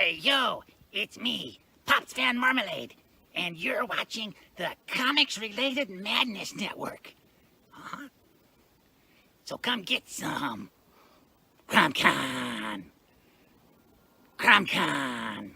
Hey, yo, it's me, Pops Van Marmalade, and you're watching the Comics-Related Madness Network. So come get some. CromCon. CromCon.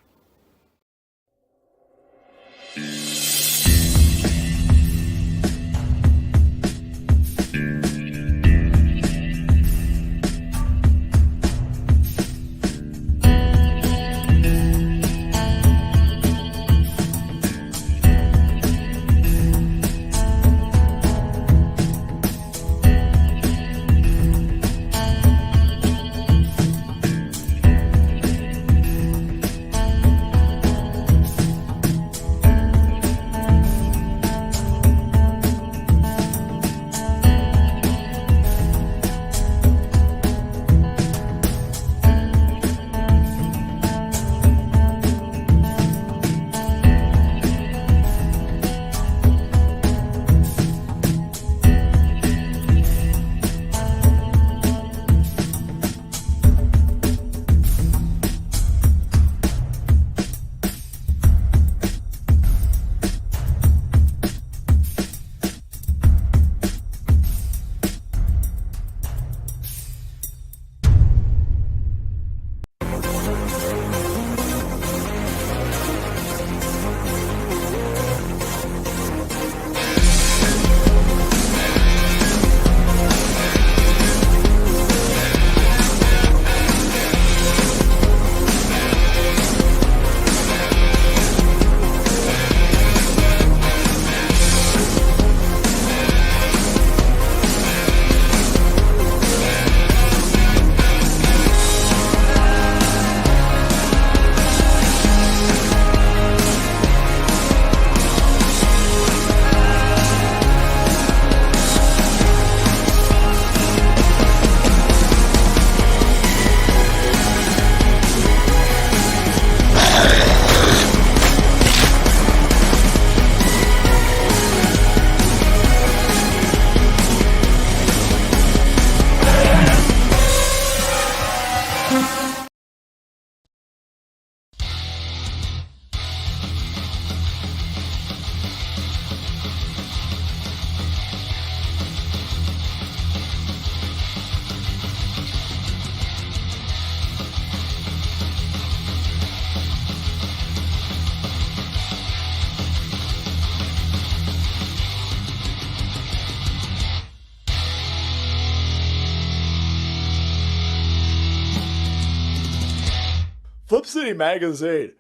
Flip City Magazine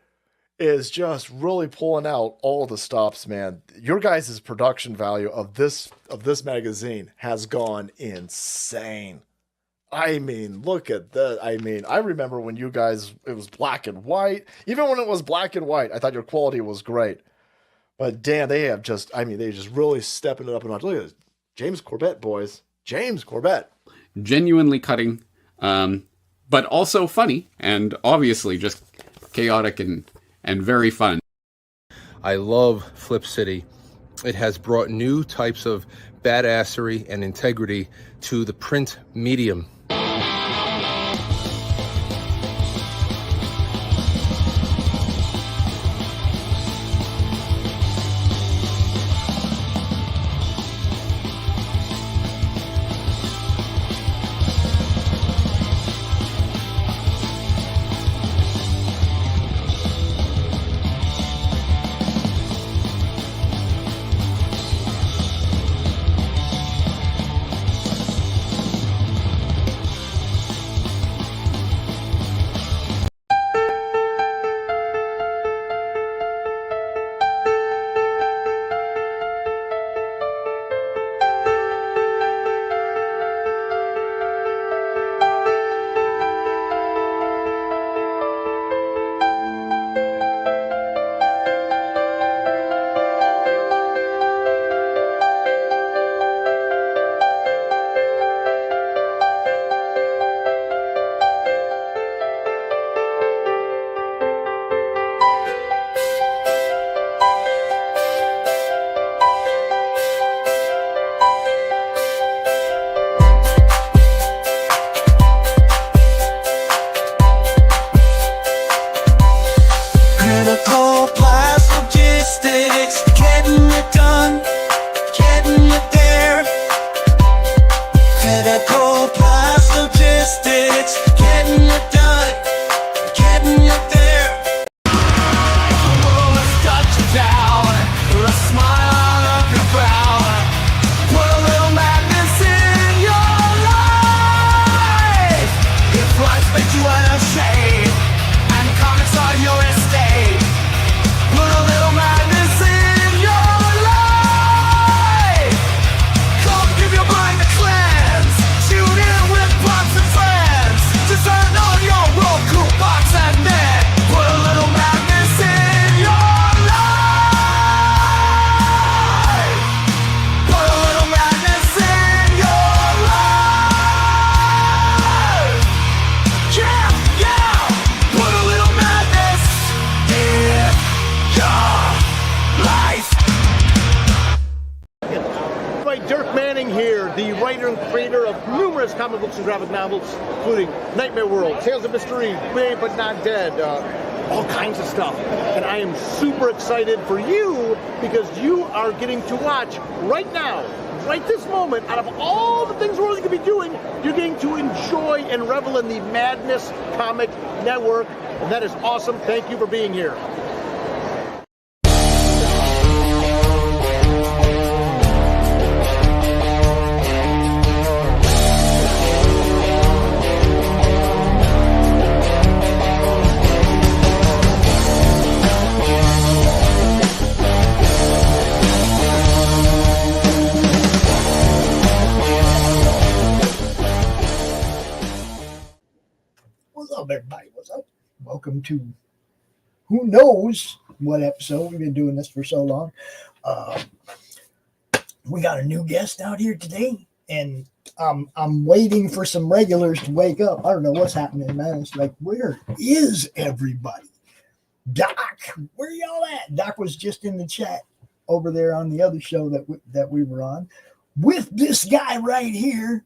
is just really pulling out all the stops, man. Your guys' production value of this magazine has gone insane. I mean, look at that. I mean, I remember when you guys, it was black and white. Even when it was black and white, I thought your quality was great. But damn, they have just, I mean, they just really stepping it up a notch. Look at this. James Corbett, boys. James Corbett. Genuinely cutting, but also funny, and obviously just chaotic and very fun. I love Flip City. It has brought new types of badassery and integrity to the print medium. make you unashamed, and comics are your estate. Put a little madness in your life. Come give your mind a cleanse. Tune in with pops and friends. Just turn on your Roku box and then put a little madness in your life. Put a little madness in your life. Yeah, yeah. Put a little madness in your life. Right, Dirk Manning here, the writer and creator of numerous comic books and graphic novels, including Nightmare World, Tales of Mystery, Brave But Not Dead, all kinds of stuff. And I am super excited for you because you are getting to watch right now, right this moment, out of all the things we're going to be doing, you're getting to enjoy and revel in the Madness Comic Network. And that is awesome. Thank you for being here. What's up, everybody? What's up? Welcome to who knows what episode. We've been doing this for so long. We got a new guest out here today, and I'm waiting for some regulars to wake up. I don't know what's happening, man. It's like, where is everybody? Doc, where y'all at? Doc was just in the chat over there on the other show that we were on with this guy right here.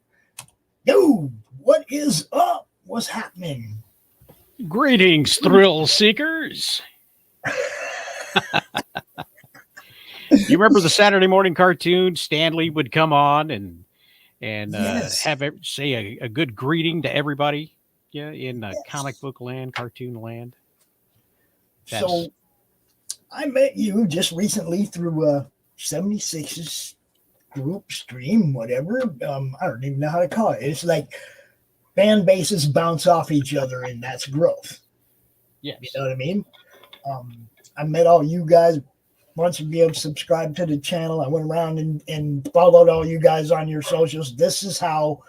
Dude, what is up? What's happening? Greetings, thrill seekers. You remember the Saturday morning cartoon? Stanley would come on and Yes. have say a good greeting to everybody. Yeah, in comic book land, cartoon land. So I met you just recently through 76's group stream, whatever. I don't even know how to call it. It's like fan bases bounce off each other, and that's growth. Yes. You know what I mean? I met all you guys. Once you subscribe to the channel, I went around and followed all you guys on your socials. This is how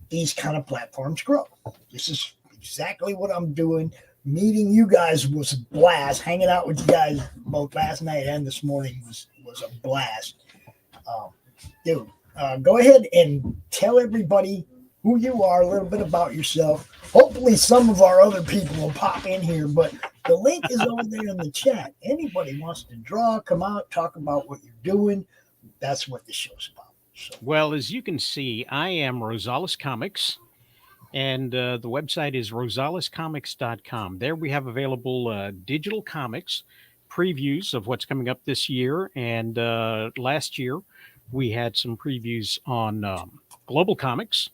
these kind of platforms grow. This is exactly what I'm doing. Meeting you guys was a blast. Hanging out with you guys both last night and this morning was a blast. Dude, go ahead and tell everybody who you are, a little bit about yourself. Hopefully some of our other people will pop in here, but the link is over there in the chat. Anybody wants to draw, come out, talk about what you're doing. That's what the show's about. So. Well, as you can see, I am Rosales Comics, and the website is rosalescomics.com. There we have available digital comics, previews of what's coming up this year, and last year we had some previews on Global Comics.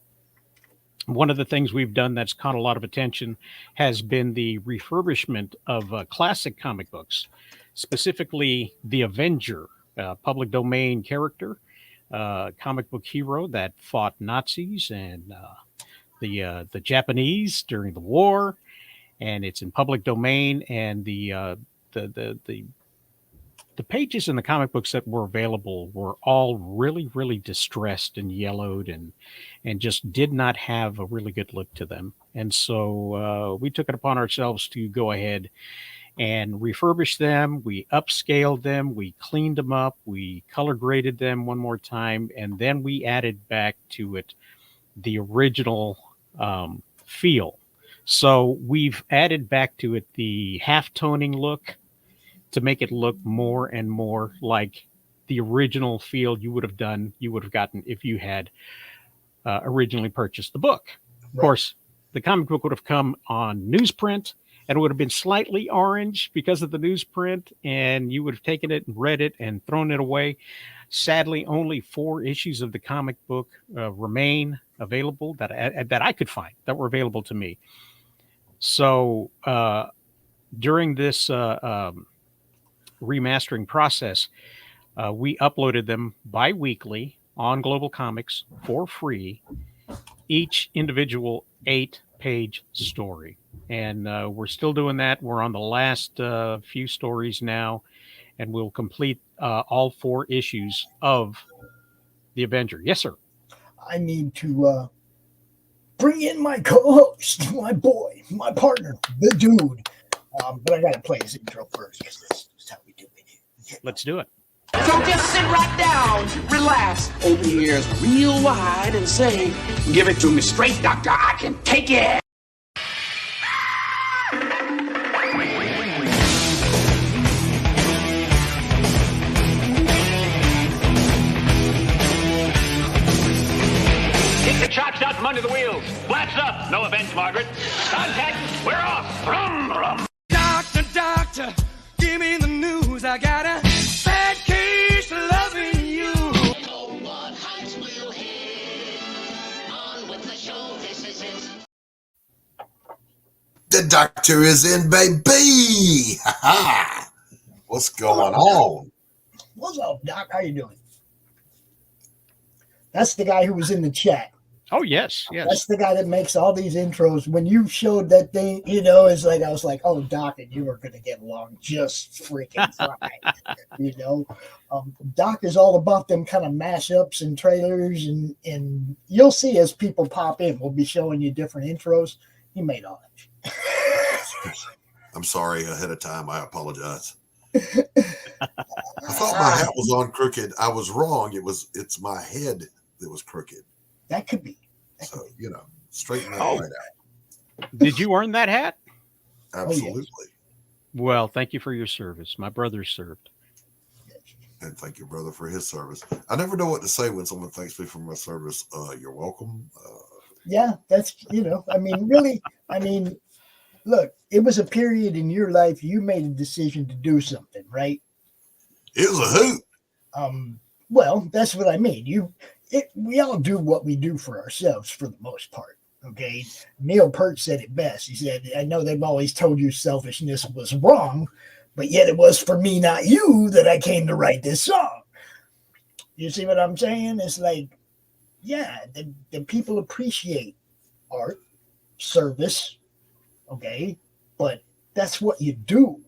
One of the things we've done that's caught a lot of attention has been the refurbishment of classic comic books, specifically The Avenger, public domain character, comic book hero that fought Nazis and the Japanese during the war, and it's in public domain. And the pages in the comic books that were available were all really, really distressed and yellowed and just did not have a really good look to them. And so we took it upon ourselves to go ahead and refurbish them. We upscaled them. We cleaned them up. We color graded them one more time. And then we added back to it the original feel. So we've added back to it the half toning look to make it look more and more like the original feel you would have gotten if you had originally purchased the book. Right. Of course, the comic book would have come on newsprint, and it would have been slightly orange because of the newsprint, and you would have taken it and read it and thrown it away. Sadly, only 4 issues of the comic book remain available that I could find that were available to me. So during this remastering process, we uploaded them bi-weekly on Global Comics for free, each individual 8 page story. And we're still doing that. We're on the last few stories now, and we'll complete all 4 issues of The Avenger. Yes, sir. I need to bring in my co-host, my boy, my partner, the dude. But I got to play his intro first because this is how we do it. Let's do it. So just sit right down, relax, open your ears real wide and say, give it to me straight, doctor, I can take it. Kick the chops out from under the wheels. Flaps up. No offense, Margaret. Contact. We're off. Brum, brum. Doctor, doctor, give me the news. I got a bad case of loving you. The doctor is in, baby. Ha ha. What's going on? What's up, Doc? How you doing? That's the guy who was in the chat. Oh, yes, yes. That's the guy that makes all these intros. When you showed that thing, you know, it's like I was like, oh, Doc and you are going to get along just freaking fine. You know, Doc is all about them kind of mashups and trailers, and you'll see as people pop in, we'll be showing you different intros. He made all that. I'm sorry ahead of time. I apologize. I thought my hat was on crooked. I was wrong. It's my head that was crooked. That could be. So, you know, straighten that right out. Did you earn that hat? Absolutely. Oh, yes. Well, thank you for your service. My brother served. And thank your brother for his service. I never know what to say when someone thanks me for my service. You're welcome. Yeah, that's, you know, I mean, really, I mean, look, it was a period in your life you made a decision to do something, right? It was a hoot. Well, that's what I mean. We all do what we do for ourselves for the most part. Okay. Neil Peart said it best. He said, I know they've always told you selfishness was wrong, but yet it was for me, not you, that I came to write this song. You see what I'm saying? It's like, yeah, the people appreciate art, service. Okay. But that's what you do.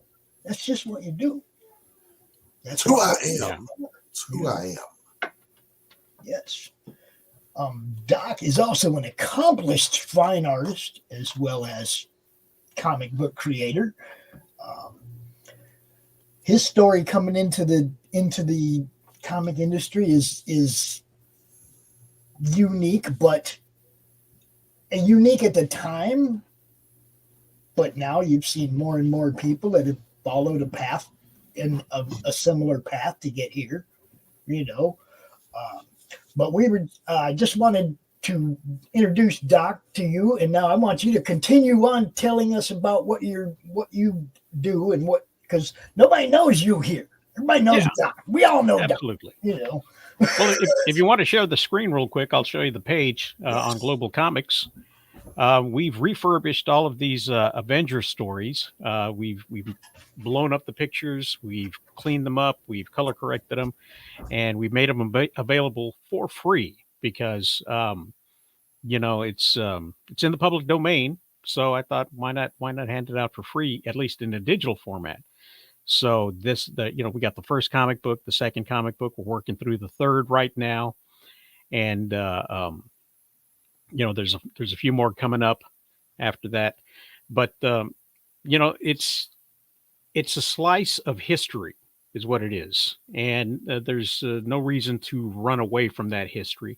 That's just what you do. That's who I am. It's who I am. Yes. Doc is also an accomplished fine artist as well as comic book creator. His story coming into the comic industry is unique, but unique at the time. But now you've seen more and more people that have followed a path in a similar path to get here, you know. But we were just wanted to introduce Doc to you, and now I want you to continue on telling us about what you do and what, because nobody knows you here. Everybody knows Doc. We all know Absolutely. Doc. You know. Well, if you want to share the screen real quick, I'll show you the page on Global Comics. We've refurbished all of these Avenger stories. We've blown up the pictures. We've cleaned them up. We've color corrected them, and we've made them available for free because you know it's in the public domain. So I thought, why not hand it out for free, at least in a digital format. So we got the first comic book, the second comic book. We're working through the third right now, and you know, there's a few more coming up after that, but you know, it's a slice of history is what it is, and there's no reason to run away from that history,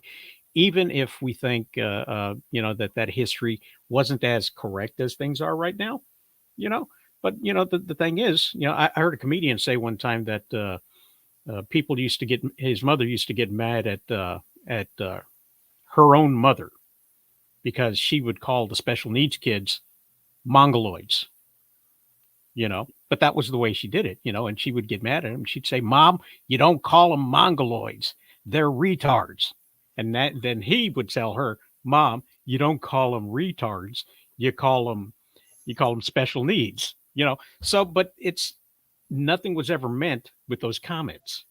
even if we think you know, that history wasn't as correct as things are right now, you know. But you know, the thing is, you know, I heard a comedian say one time that his mother used to get mad at her own mother, because she would call the special needs kids mongoloids, you know, but that was the way she did it, you know, and she would get mad at him. She'd say, Mom, you don't call them mongoloids. They're retards. And then he would tell her, Mom, you don't call them retards. You call them special needs, you know? So, but it's nothing was ever meant with those comments.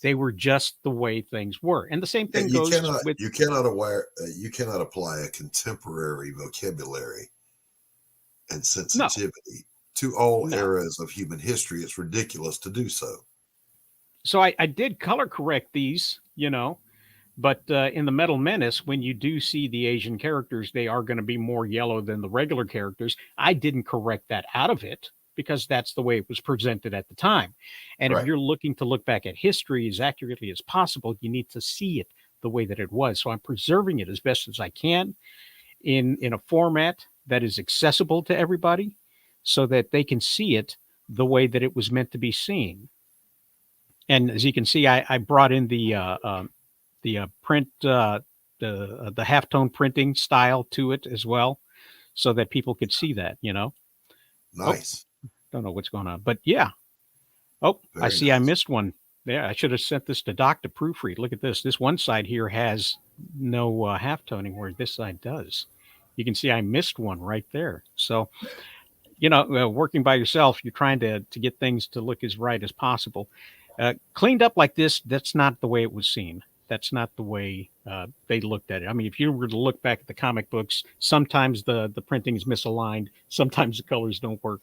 They were just the way things were. And the same thing You goes cannot, with. you cannot apply a contemporary vocabulary and sensitivity to all eras of human history. It's ridiculous to do so. So I did color correct these, but in the Metal Menace, when you do see the Asian characters, they are going to be more yellow than the regular characters. I didn't correct that out of it because that's the way it was presented at the time. And if you're looking to look back at history as accurately as possible, you need to see it the way that it was. So I'm preserving it as best as I can in a format that is accessible to everybody so that they can see it the way that it was meant to be seen. And as you can see, I brought in the print, the halftone printing style to it as well, so that people could see that, Nice. Don't know what's going on, but yeah. Oh, Very I see. Nice. I missed one. Yeah, I should have sent this to Doc to proofread. Look at this. This one side here has no halftoning, where this side does. You can see I missed one right there. So, working by yourself, you're trying to get things to look as right as possible. Cleaned up like this, that's not the way it was seen. That's not the way they looked at it. I mean, if you were to look back at the comic books, sometimes the printing is misaligned. Sometimes the colors don't work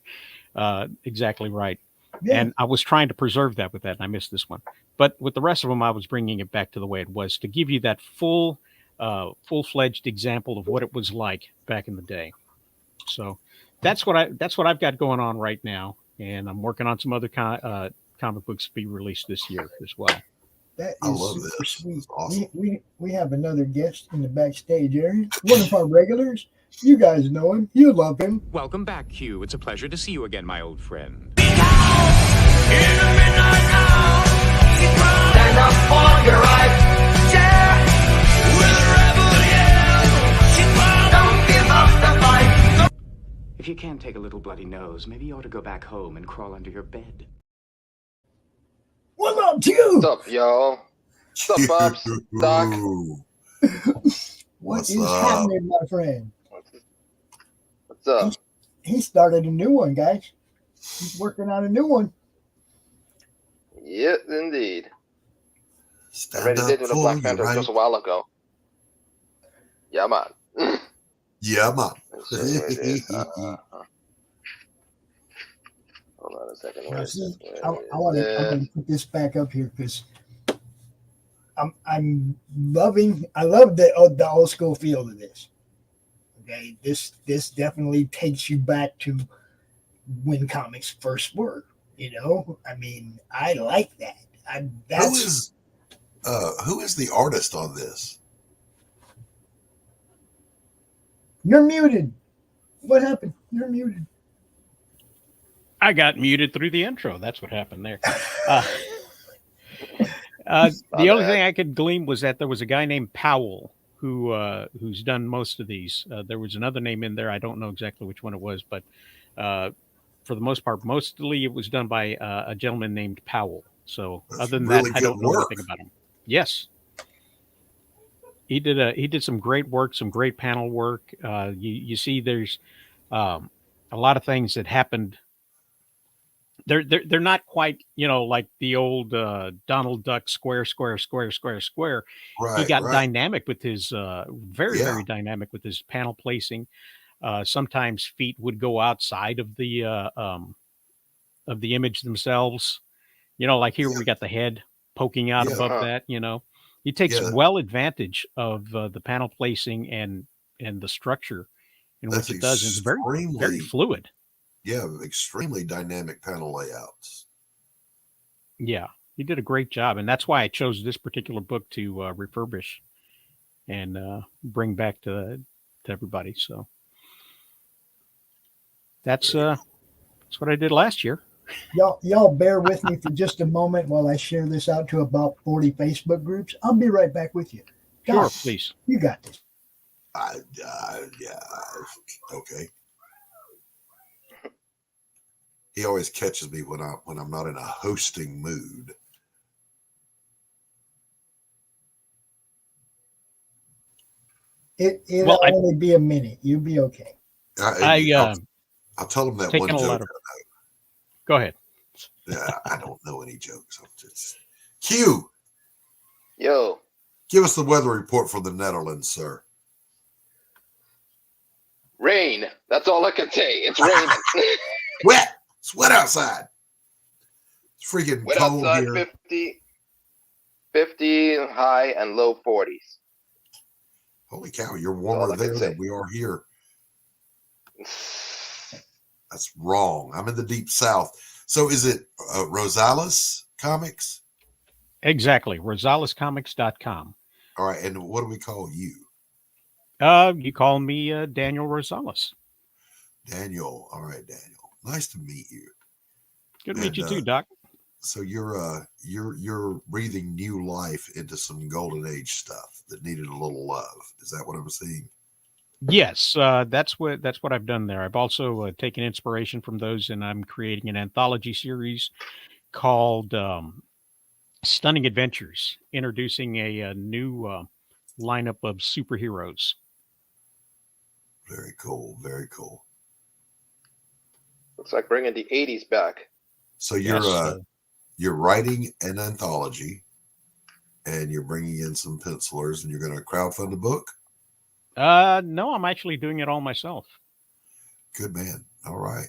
exactly right. Yeah. And I was trying to preserve that with that, and I missed this one. But with the rest of them, I was bringing it back to the way it was to give you that full-fledged example of what it was like back in the day. So that's what I've got going on right now, and I'm working on some other comic books to be released this year as well. That I is love super this. sweet. Awesome. We have another guest in the backstage area. One of our regulars. You guys know him. You love him. Welcome back, Q. It's a pleasure to see you again, my old friend. Stand up for your right. Yeah. With a rebel yell. Don't give up the fight. If you can't take a little bloody nose, maybe you ought to go back home and crawl under your bed. What up, Q? What's up, y'all? What's up, Pops? Doc? What's happening, my friend? What's up? He started a new one, guys. He's working on a new one. Yes, indeed. I already did with a Black Panther just a while ago. Yeah, man. Yeah, man. Hold on a second. Now, see, I want to put this back up here because I love the old school feel of this. Okay, this definitely takes you back to when comics first were. I mean, I like that. Who is the artist on this? You're muted. What happened? You're muted. I got muted through the intro. That's what happened there. The only thing I could glean was that there was a guy named Powell who's done most of these. There was another name in there. I don't know exactly which one it was, but for the most part, mostly it was done by a gentleman named Powell. So That's other than really that, I don't know anything about him. Yes. He did some great work, some great panel work. You see there's a lot of things that happened. They're not quite, like the old Donald Duck square. Right, he got right. dynamic with his very dynamic with his panel placing. Sometimes feet would go outside of the image themselves. Like here we got the head poking out above that. He takes well advantage of the panel placing and the structure in which it does. It's very fluid. Yeah, extremely dynamic panel layouts. Yeah, he did a great job, and that's why I chose this particular book to refurbish and bring back to everybody. So that's what I did last year. Y'all bear with me for just a moment while I share this out to about 40 Facebook groups. I'll be right back with you. Sure, please. You got this. Yeah. Okay. He always catches me when I'm not in a hosting mood. It'll only be a minute. You'll be okay. I'll tell him that one joke. Go ahead. I don't know any jokes. I'm just Q. Yo. Give us the weather report from the Netherlands, sir. Rain. That's all I can say. It's raining. Wet. It's wet outside. It's freaking Wet cold outside, here. 50 high and low 40s. Holy cow, you're warmer there than we are here. That's wrong. I'm in the deep south. So is it Rosales Comics? Exactly. RosalesComics.com. All right. And what do we call you? You call me Daniel Rosales. Daniel. All right, Daniel. Nice to meet you. Good to meet you too, Doc. So you're breathing new life into some golden age stuff that needed a little love. Is that what I'm seeing? Yes, that's what I've done there. I've also taken inspiration from those, and I'm creating an anthology series called Stunning Adventures, introducing a new lineup of superheroes. Very cool. Very cool. Looks like bringing the 80s back. So you're writing an anthology, and you're bringing in some pencilers, and you're going to crowdfund a book? No, I'm actually doing it all myself. Good man. All right.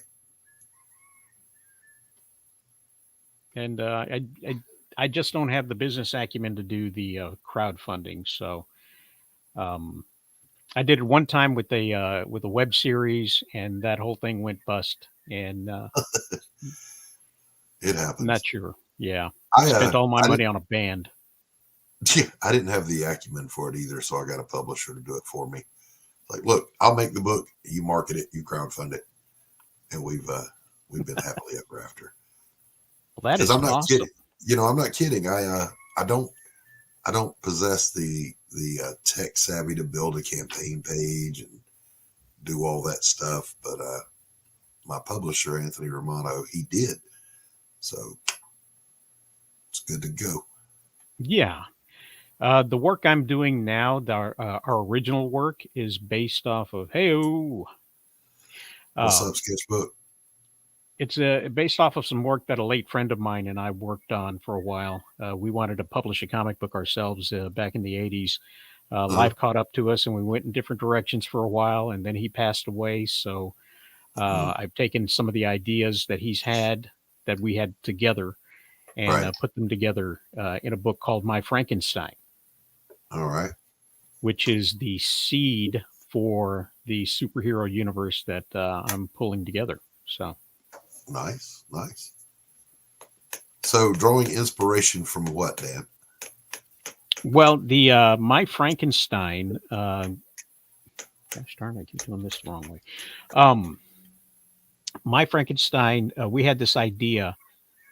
And I just don't have the business acumen to do the crowdfunding. So I did it one time with a web series, and that whole thing went bust. And it happens. I'm not sure. Yeah, I spent all my money on a band. Yeah, I didn't have the acumen for it either, so I got a publisher to do it for me. Like, look, I'll make the book, you market it, you crowdfund it, and we've been happily ever after. Well, that is I'm not awesome. kidding. You know, I'm not kidding. I don't possess the tech savvy to build a campaign page and do all that stuff, but my publisher Anthony Romano, he did, so it's good to go. Yeah. The work I'm doing now, our original work, is based off of What's up, Sketchbook? It's based off of some work that a late friend of mine and I worked on for a while. We wanted to publish a comic book ourselves back in the 80s. Life caught up to us, and we went in different directions for a while, and then he passed away. So I've taken some of the ideas that he's had, that we had together, and put them together in a book called My Frankenstein. All right. Which is the seed for the superhero universe that I'm pulling together. So nice. So drawing inspiration from what, Dan? Well, the My Frankenstein. Gosh darn, I keep doing this the wrong way. My Frankenstein. We had this idea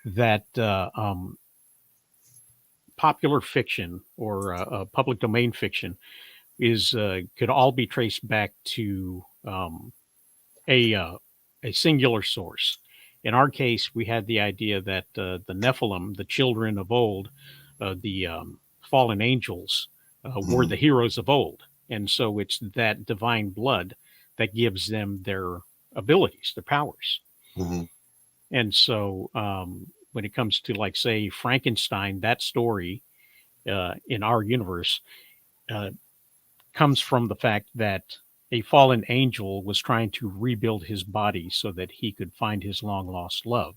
that popular fiction or public domain fiction could all be traced back to a singular source. In our case, we had the idea that the Nephilim, the children of old, the fallen angels, were the heroes of old. And so it's that divine blood that gives them their abilities, their powers. Mm-hmm. And so when it comes to, like, say, Frankenstein, that story in our universe comes from the fact that a fallen angel was trying to rebuild his body so that he could find his long lost love.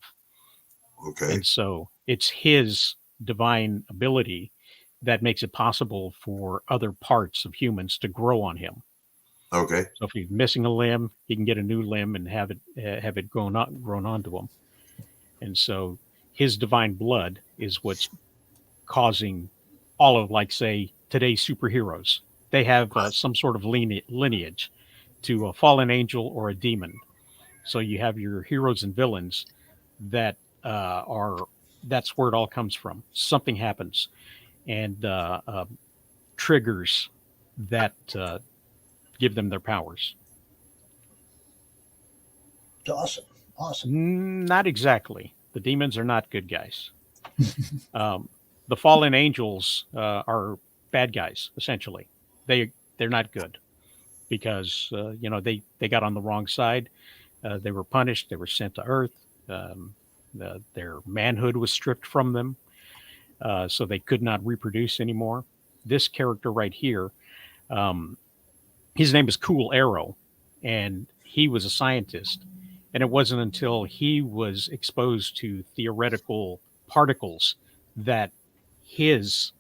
Okay. And so it's his divine ability that makes it possible for other parts of humans to grow on him. Okay. So if he's missing a limb, he can get a new limb and have it grown onto him. And so his divine blood is what's causing all of, like, say, today's superheroes. They have some sort of lineage to a fallen angel or a demon. So you have your heroes and villains that that's where it all comes from. Something happens and triggers that give them their powers. Awesome. Not exactly. The demons are not good guys. The fallen angels are bad guys, essentially. They're not good because they got on the wrong side. They were punished. They were sent to Earth. Their manhood was stripped from them, so they could not reproduce anymore. This character right here, his name is Cool Arrow, and he was a scientist. And it wasn't until he was exposed to theoretical particles that his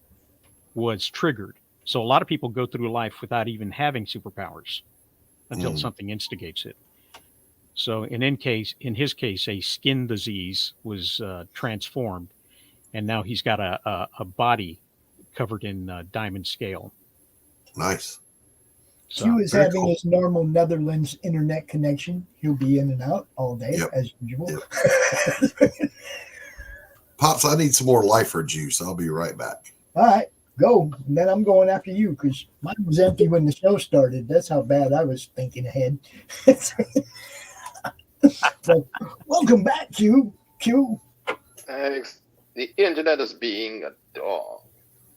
was triggered. So a lot of people go through life without even having superpowers until something instigates it. So in his case, a skin disease was transformed, and now he's got a body covered in diamond scale. Nice. So, Q is having his normal Netherlands internet connection. He'll be in and out all day as usual. Yep. Pops, I need some more lifer juice. I'll be right back. All right, go. And then I'm going after you because mine was empty when the show started. That's how bad I was thinking ahead. So, welcome back, Q. Q. Thanks. The internet is being a dog.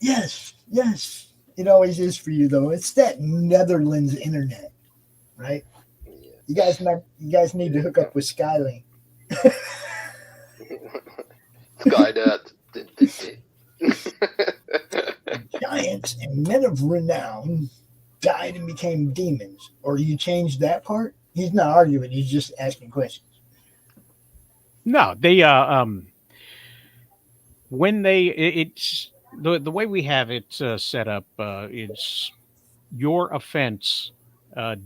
Yes. It always is for you, though. It's that Netherlands internet, right? Yeah. You guys need to hook up with Skylink. Skynet. Giants and men of renown died and became demons. Or you changed that part? He's not arguing. He's just asking questions. No, they when it's the way we have it set up is your offense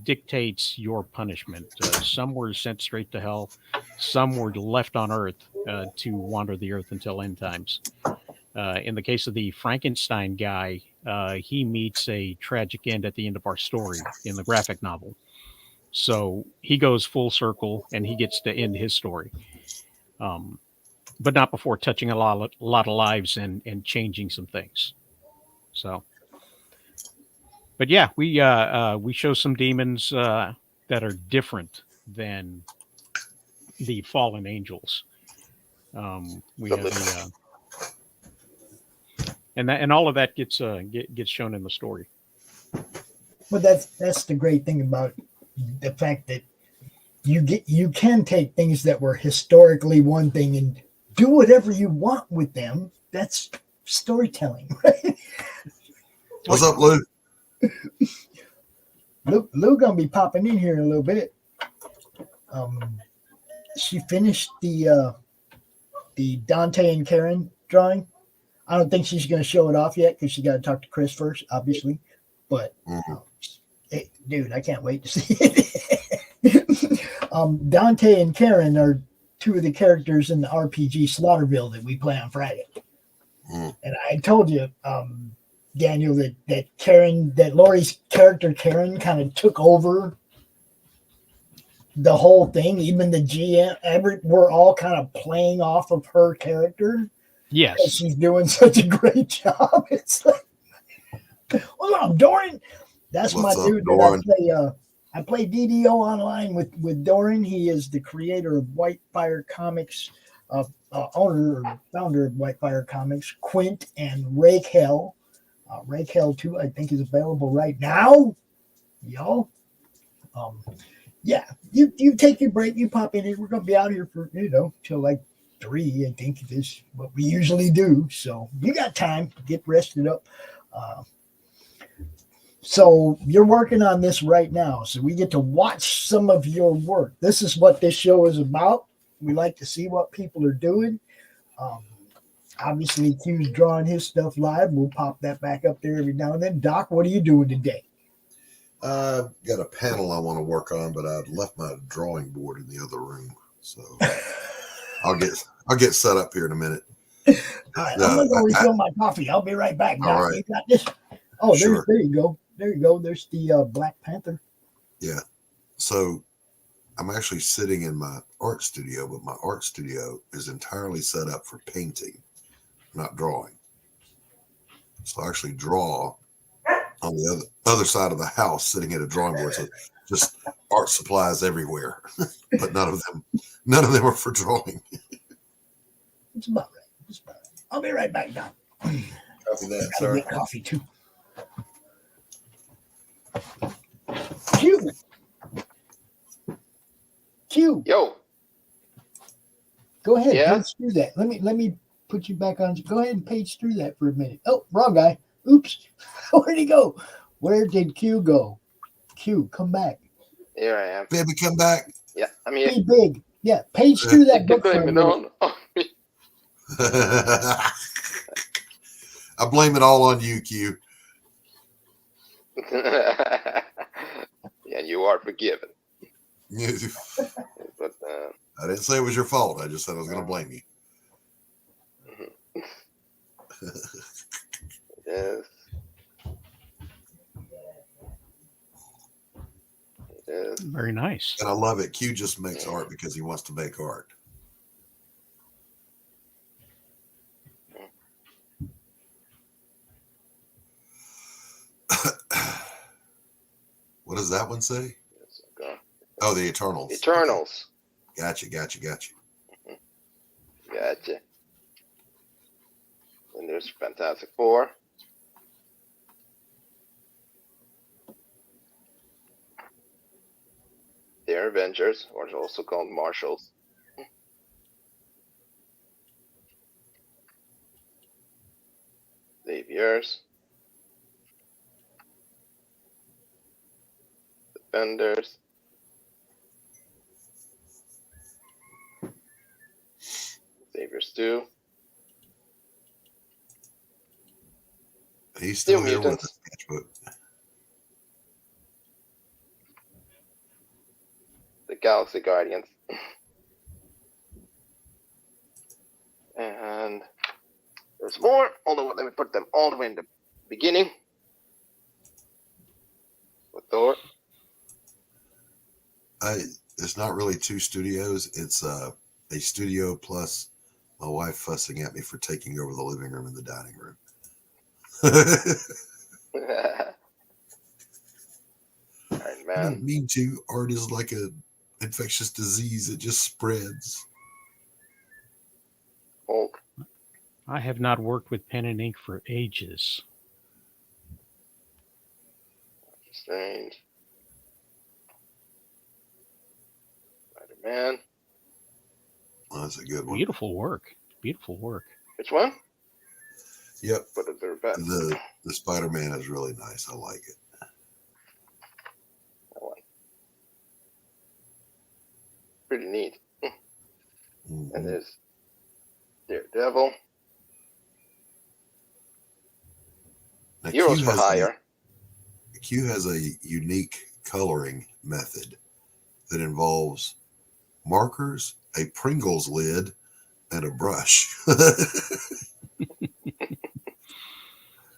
dictates your punishment. Some were sent straight to hell. Some were left on Earth to wander the Earth until end times. In the case of the Frankenstein guy, he meets a tragic end at the end of our story in the graphic novel. So he goes full circle and he gets to end his story. But not before touching a lot of lives and changing some things. So, but yeah, we show some demons that are different than the fallen angels. We have and all of that gets shown in the story. Well, that's the great thing about the fact that you can take things that were historically one thing and do whatever you want with them. That's storytelling, right? What's up, Lou? Lou gonna be popping in here in a little bit. She finished the Dante and Karen drawing. I don't think she's gonna show it off yet because she got to talk to Chris first, obviously. But hey, dude, I can't wait to see it. Dante and Karen are two of the characters in the RPG Slaughterville that we play on Friday. And I told you, Daniel, that Laurie's character Karen kind of took over the whole thing. Even the GM, we're all kind of playing off of her character. Yes, she's doing such a great job. It's like, what's up, Doran? That's my dude that I play DDO online with Doran. He is the creator of Whitefire Comics, owner or founder of Whitefire Comics. Quint and Raquel. Raquel 2, I think, is available right now. Y'all. Yeah, you take your break, you pop in here. We're gonna be out here for till like 3, I think is what we usually do. So you got time, get rested up. So you're working on this right now. So we get to watch some of your work. This is what this show is about. We like to see what people are doing. Obviously, Q's drawing his stuff live. We'll pop that back up there every now and then. Doc, what are you doing today? I've got a panel I want to work on, but I left my drawing board in the other room. So I'll get set up here in a minute. All right, I'm going to go refill my coffee. I'll be right back. Doc, all right. You got this? Oh, Sure. There you go. There you go. There's the Black Panther. Yeah. So I'm actually sitting in my art studio, but my art studio is entirely set up for painting, not drawing. So I actually draw on the other side of the house, sitting at a drawing board. So just art supplies everywhere, but none of them are for drawing. It's about right. I'll be right back, Doc. Copy that, Gotta sir. get coffee too. Q. Yo. Go ahead, Yeah? page through that. Let me put you back on. Go ahead and page through that for a minute. Oh, wrong guy. Oops. Where'd he go? Where did Q go? Q, come back. Here I am. Baby, come back. Yeah, I'm here. Be big. Yeah, page through that You book for blame a it minute. on me. I blame it all on you, Q. Yeah, you are forgiven. I But didn't say it was your fault. I just said I was going to blame you. yes. Yes. Very nice. And I love it. Q just makes art because he wants to make art. What does that one say? Oh, the Eternals. Eternals. Okay. Gotcha. Gotcha. And there's Fantastic Four. They're Avengers, or also called Marshals. Saviors. Defenders. Saviors 2. He's still here Mutants. with the sketchbook. The Galaxy Guardians. And there's more, although let me put them all the way in the beginning. With Thor. It's not really two studios. It's a studio plus my wife fussing at me for taking over the living room and the dining room. Alright, I man. don't mean to. Art is like a infectious disease. It just spreads. Hulk. I have not worked with pen and ink for ages. Strange. Spider-Man. Well, that's a good one. Beautiful work. Beautiful work. Which one? Yep. But they're best. The Spider-Man is really nice. I like it. That one. Pretty neat. Mm-hmm. And there's Daredevil. Now, Heroes for Hire. Q has a unique coloring method that involves markers, a Pringles lid, and a brush.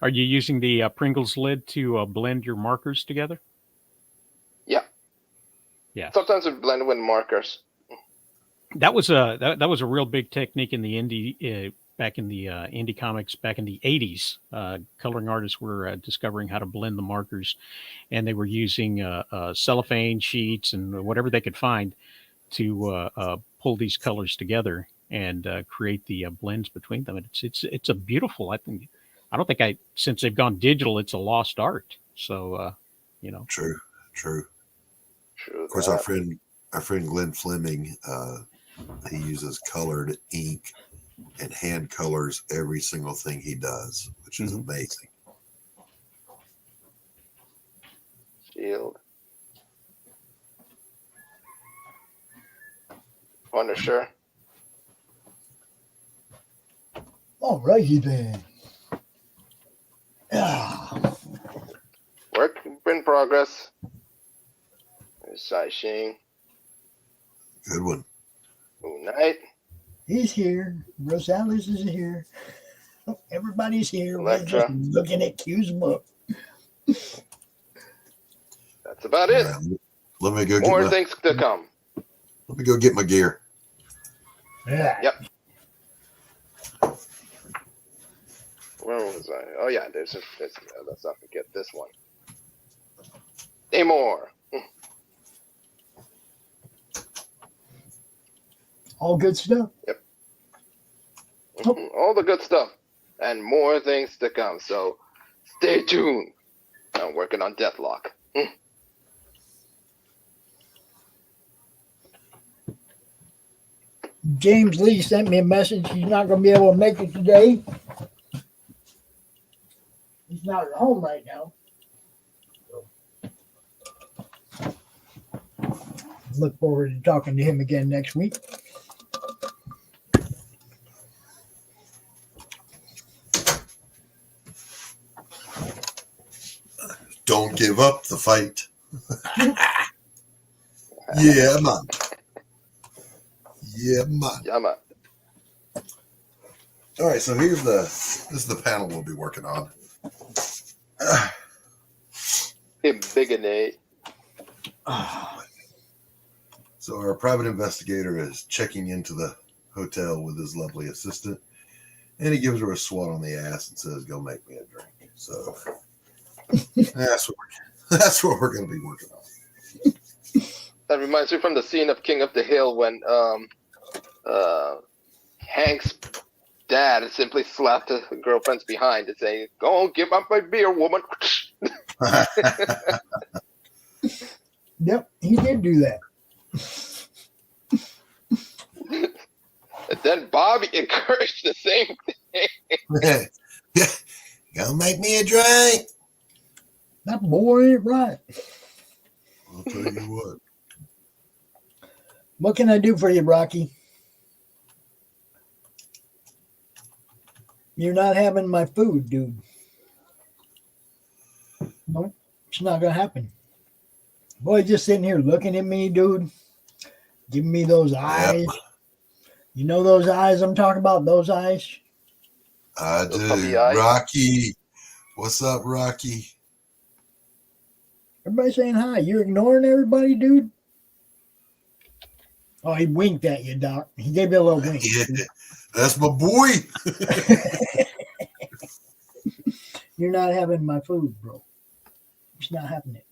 Are you using the Pringles lid to blend your markers together? Yeah. Yeah. Sometimes we blend with markers. That was a real big technique in the indie back in the indie comics back in the 80s. Coloring artists were discovering how to blend the markers, and they were using cellophane sheets and whatever they could find to pull these colors together and create the blends between them. And it's a beautiful. I don't think since they've gone digital, it's a lost art. So True. True. Of course, our friend Glenn Fleming, he uses colored ink and hand colors every single thing he does, which is amazing. Shield. Punisher. All righty then. Ah. Work in progress. There's Sai-Shing. Good one. Moon Knight. He's here. Rosales is here. Everybody's here. Elektra. We're just looking at Q's book. That's about it. Right, let me go More get things to come. Let me go get my gear. Yeah. Yep. Where was I? Oh yeah, let's not forget this one. Namor. All good stuff. Yep. All the good stuff. And more things to come. So stay tuned. I'm working on Deathlock. James Lee sent me a message. He's not going to be able to make it today. He's not at home right now. Look forward to talking to him again next week. Don't give up the fight. Yeah, man. Yeah, man. Yeah, man. All right, so this is the panel we'll be working on. Bigonate. So our private investigator is checking into the hotel with his lovely assistant, and he gives her a swat on the ass and says, "Go make me a drink." So that's what we're going to be working on. That reminds me from the scene of King of the Hill when Hank's dad simply slapped his girlfriend's behind and saying, "Go on, give up my beer, woman." Yep, he did do that. And then Bobby encouraged the same thing. Yeah. Go make me a drink. That boy ain't right. I'll tell you what. What can I do for you, Rocky? You're not having my food, dude. Nope, it's not going to happen. Boy, just sitting here looking at me, dude. Giving me those eyes. Yep. You know those eyes I'm talking about? Those eyes? I do. Rocky. What's up, Rocky? Everybody saying hi. You ignoring everybody, dude? Oh, he winked at you, Doc. He gave you a little wink. Yeah, that's my boy. You're not having my food, bro. It's not happening.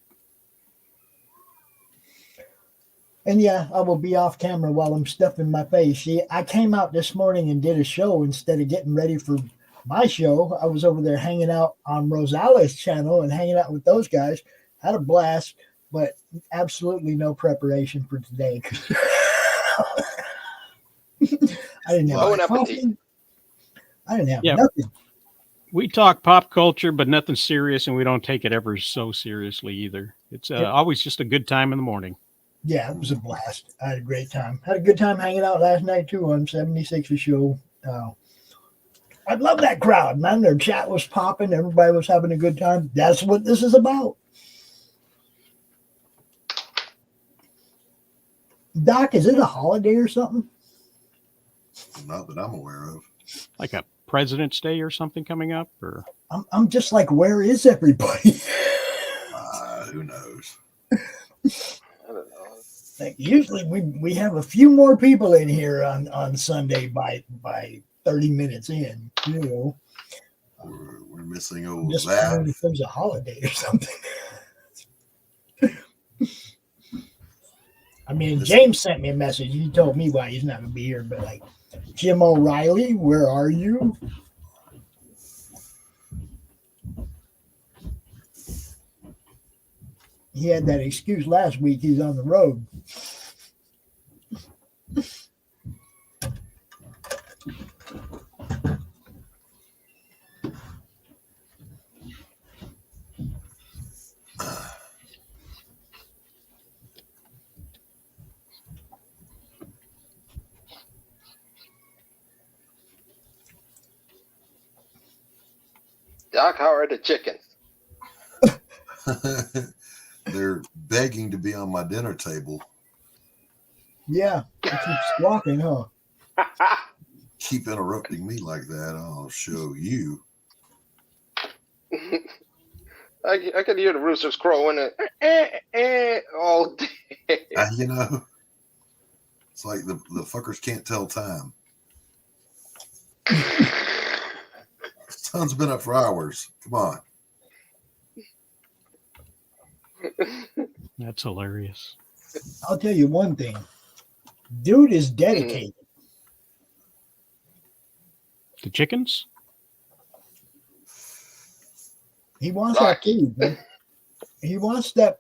And yeah, I will be off camera while I'm stuffing my face. See, I came out this morning and did a show instead of getting ready for my show. I was over there hanging out on Rosales' channel and hanging out with those guys. Had a blast, but absolutely no preparation for today. I didn't have coffee. I didn't have nothing. We talk pop culture, but nothing serious, and we don't take it ever so seriously either. It's always just a good time in the morning. Yeah, it was a blast. I had a great time. Had a good time hanging out last night, too, on 76's show. I love that crowd, man. Their chat was popping. Everybody was having a good time. That's what this is about. Doc, is it a holiday or something? Not that I'm aware of. Like a President's Day or something coming up? Or I'm just like, where is everybody? Who knows? I don't know. Like, usually we have a few more people in here on Sunday by 30 minutes in. You know, we're missing old just that. if there's a holiday or something. I mean, James sent me a message. He told me why he's not going to be here, but like, Jim O'Reilly, where are you? He had that excuse last week. He's on the road. Doc, how are the chickens? They're begging to be on my dinner table. Yeah, they keep squawking, huh? Keep interrupting me like that. I'll show you. I could hear the roosters crowing all day. You know, it's like the fuckers can't tell time. Sun's been up for hours. Come on. That's hilarious. I'll tell you one thing. Dude is dedicated. The chickens? He wants that food, man. He wants that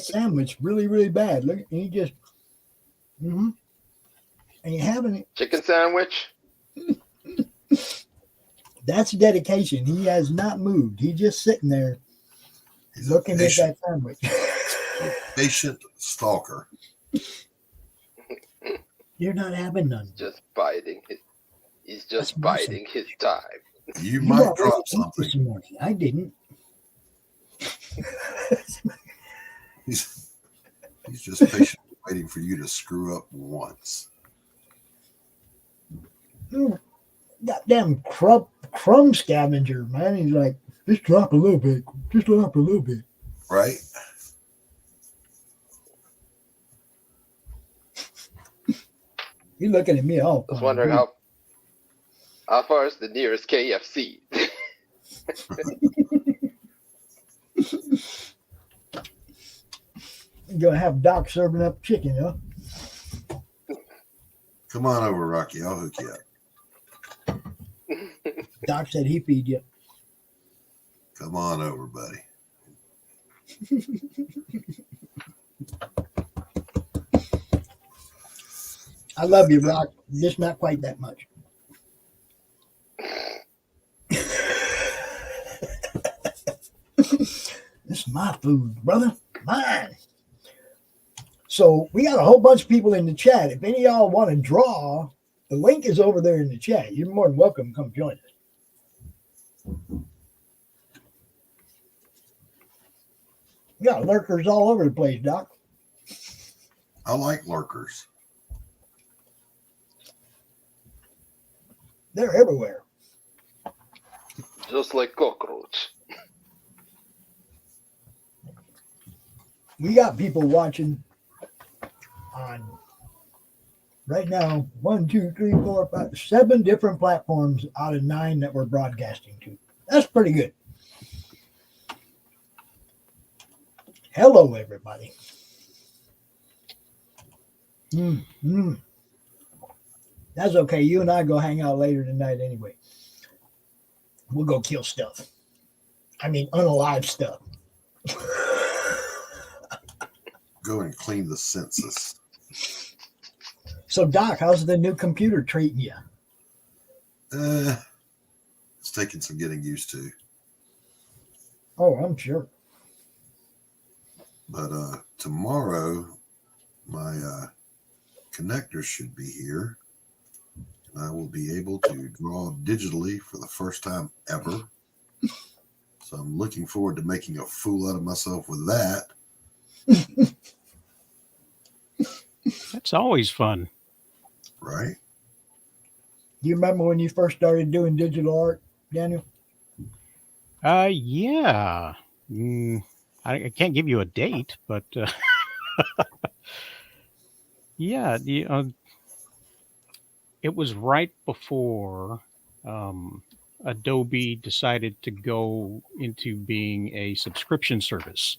sandwich really, really bad. Look, he just Ain't having it. Chicken sandwich. That's dedication. He has not moved. He's just sitting there looking at that sandwich. Patient stalker. You're not having none. Just biding his. He's just biding his time. You might drop something this morning. I didn't. He's just patiently waiting for you to screw up once. Goddamn crumb scavenger, man. He's like, just drop a little bit. Just drop a little bit. Right? You're looking at me all. I was wondering how far is the nearest KFC? You're gonna have Doc serving up chicken, huh? Come on over, Rocky. I'll hook you up. Doc said he feed you. Come on over, buddy. I love you, Rock. Just not quite that much. This is my food, brother. Mine. So we got a whole bunch of people in the chat. If any of y'all want to draw, the link is over there in the chat. You're more than welcome to come join us. We got lurkers all over the place, Doc. I like lurkers. They're everywhere. Just like cockroach. We got people watching on right now 1, 2, 3, 4, 5, 7 different platforms out of 9 that we're broadcasting to. That's pretty good. Hello, everybody. That's okay. You and I go hang out later tonight anyway. We'll go kill stuff. I mean, unalive stuff. Go and clean the census. So, Doc, how's the new computer treating you? It's taking some getting used to. Oh, I'm sure. But tomorrow, my connectors should be here. And I will be able to draw digitally for the first time ever. So I'm looking forward to making a fool out of myself with that. That's always fun. Right? Do you remember when you first started doing digital art, Daniel? Yeah. I can't give you a date, but yeah, it was right before Adobe decided to go into being a subscription service.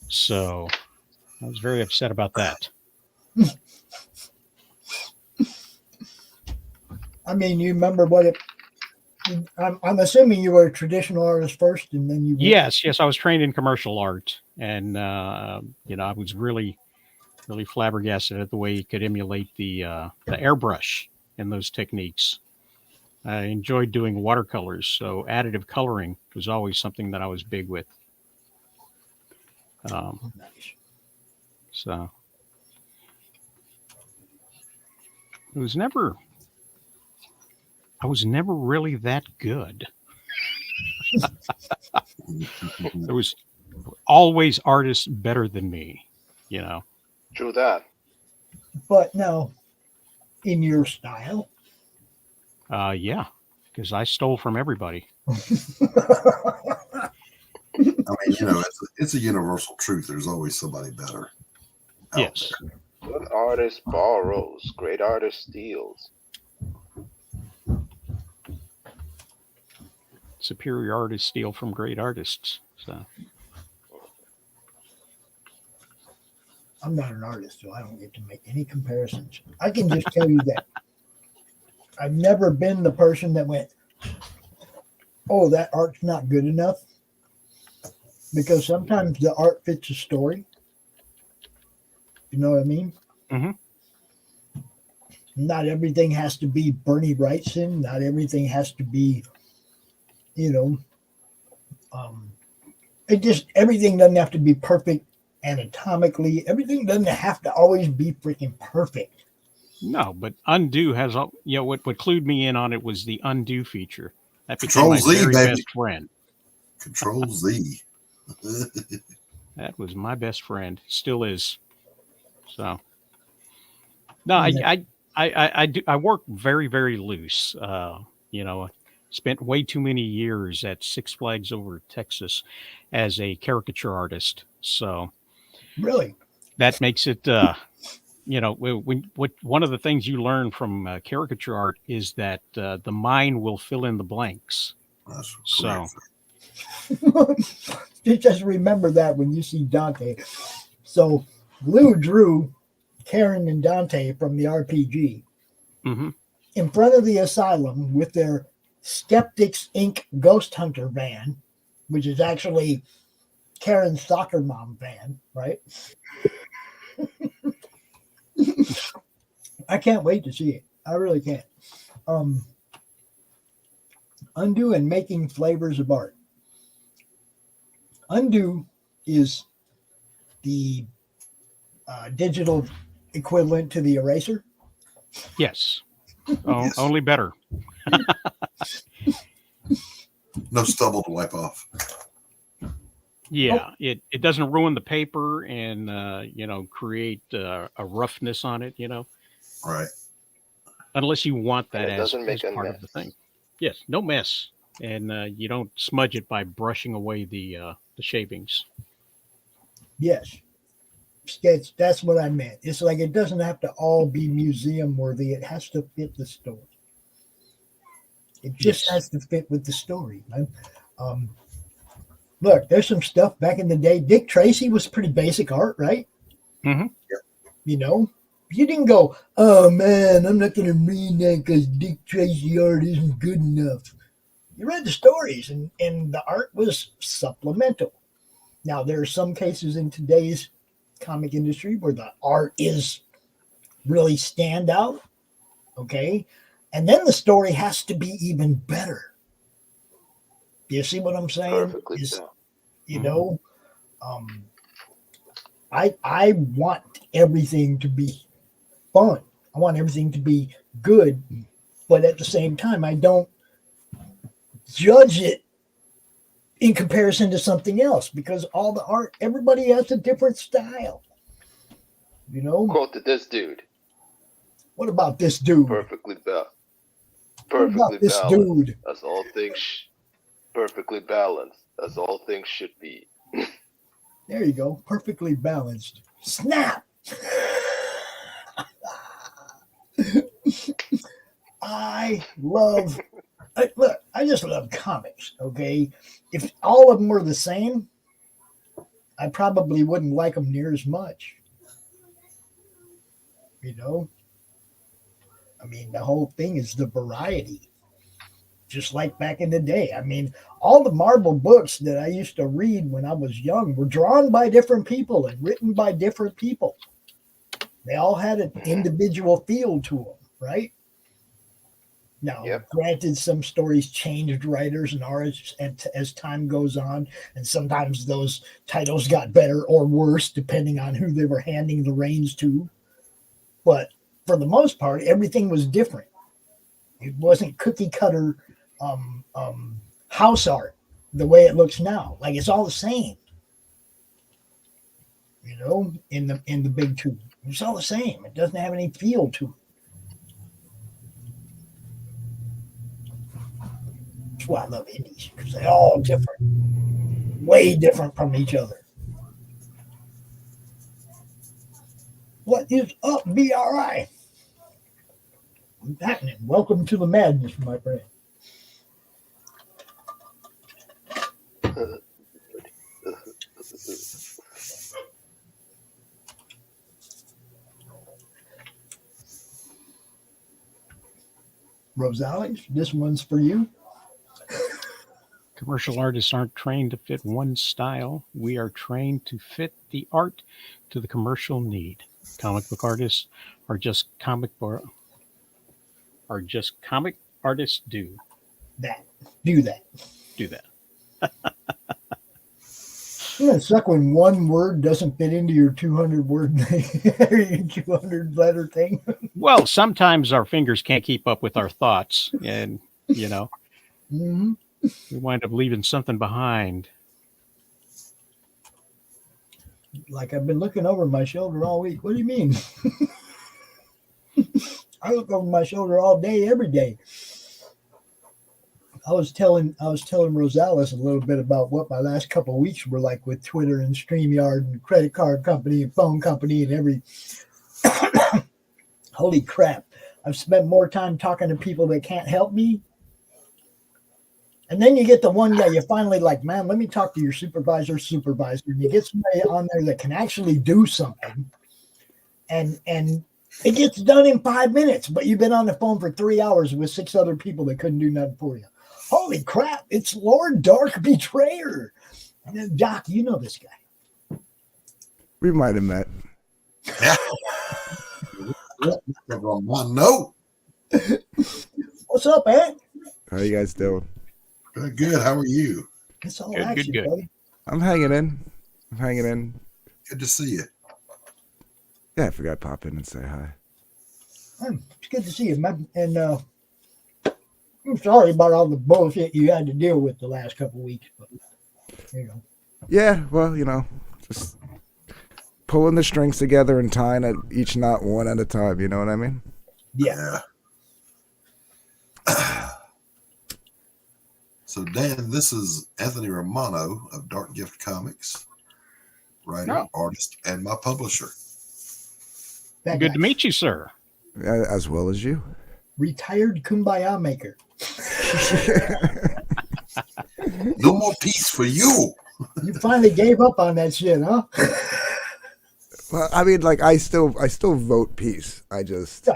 So I was very upset about that. I mean, you remember what it... I'm assuming you were a traditional artist first, and then you... Yes, I was trained in commercial art, and I was really flabbergasted at the way you could emulate the airbrush in those techniques. I enjoyed doing watercolors, so additive coloring was always something that I was big with. So I was never really that good. There was always artists better than me, True that. But no, in your style. Yeah, because I stole from everybody. I mean, it's a universal truth. There's always somebody better. Yes. There. Good artist borrows, great artist steals. Superior artists steal from great artists. So I'm not an artist, so I don't get to make any comparisons. I can just tell you that I've never been the person that went, oh, that art's not good enough. Because sometimes the art fits a story. You know what I mean? Mm-hmm. Not everything has to be Bernie Wrightson. Not everything has to be, everything doesn't have to be perfect anatomically. Everything doesn't have to always be freaking perfect. No, but Undo has, what clued me in on it was the Undo feature. That became Control my Z, very baby. best friend. Control Z. That was my best friend. Still is. So, no, I work very, very loose. Spent way too many years at Six Flags over Texas as a caricature artist. So, really, that makes it. One of the things you learn from caricature art is that the mind will fill in the blanks. That's so. You just remember that when you see Dante. So Lou drew Karen and Dante from the RPG in front of the asylum with their Skeptics Inc. Ghost Hunter van, which is actually Karen's soccer mom van, right? I can't wait to see it. I really can't. Undo and Making Flavors of Art. Undo is the digital equivalent to the eraser. Yes. Only better. No stubble to wipe off. Yeah, it doesn't ruin the paper and create a roughness on it. Right. Unless you want that as part mess. of the thing. Yes, no mess, and you don't smudge it by brushing away the shavings. Yes, sketch. That's what I meant. It's like it doesn't have to all be museum worthy. It has to fit the story. It just has to fit with the story, man. Look, there's some stuff back in the day. Dick Tracy was pretty basic art, right? Mm-hmm. You didn't go, oh man, I'm not going to read that because Dick Tracy art isn't good enough. You read the stories, and the art was supplemental. Now, there are some cases in today's comic industry where the art is really stand out, okay? And then the story has to be even better. Do you see what I'm saying? Perfectly so. I want everything to be fun. I want everything to be good, but at the same time, I don't judge it in comparison to something else because all the art, everybody has a different style. Quote to this dude. What about this dude? Perfectly balanced. Dude? That's all things. Perfectly balanced. That's all things should be. There you go. Perfectly balanced. Snap. I just love comics, okay? If all of them were the same, I probably wouldn't like them near as much. I mean, the whole thing is the variety. Just like back in the day. I mean, all the Marvel books that I used to read when I was young were drawn by different people and written by different people. They all had an individual feel to them, right? Now, granted, some stories changed writers and artists as time goes on, and sometimes those titles got better or worse depending on who they were handing the reins to. But for the most part, everything was different. It wasn't cookie cutter house art the way it looks now. Like it's all the same. In the big tube, it's all the same. It doesn't have any feel to it. That's why I love indies, because they're all different, way different from each other. What is up, BRI? What's happening? Welcome to the madness, my friend. Rosales, this one's for you. Commercial artists aren't trained to fit one style. We are trained to fit the art to the commercial need. Comic book artists are just comic book or just comic artists do? Do that. Do that. Isn't it suck when one word doesn't fit into your 200 word thing, or your 200 letter thing? Well, sometimes our fingers can't keep up with our thoughts, and Mm-hmm. we wind up leaving something behind. Like I've been looking over my shoulder all week. What do you mean? I look over my shoulder all day, every day. I was telling Rosales a little bit about what my last couple of weeks were like with Twitter and StreamYard and credit card company and phone company and every. Holy crap! I've spent more time talking to people that can't help me. And then you get the one guy you finally like, man, let me talk to your supervisor's supervisor. And you get somebody on there that can actually do something. And it gets done in 5 minutes, but you've been on the phone for 3 hours with 6 other people that couldn't do nothing for you. Holy crap, it's Lord Dark Betrayer. And then, Doc, you know this guy. We might have met. No. What's up, Ed? How you guys doing? Good. How are you? It's all Good, action, good. buddy. I'm hanging in. Good to see you. Yeah, I forgot to pop in and say hi. It's good to see you, man. And I'm sorry about all the bullshit you had to deal with the last couple of weeks, but Yeah, well, just pulling the strings together and tying it each knot one at a time. You know what I mean? Yeah. So, Dan, this is Anthony Romano of Dark Gift Comics, writer, artist, and my publisher. Good to meet you, sir. As well as you. Retired kumbaya maker. No more peace for you. You finally gave up on that shit, huh? Well, I mean, like I still vote peace. I just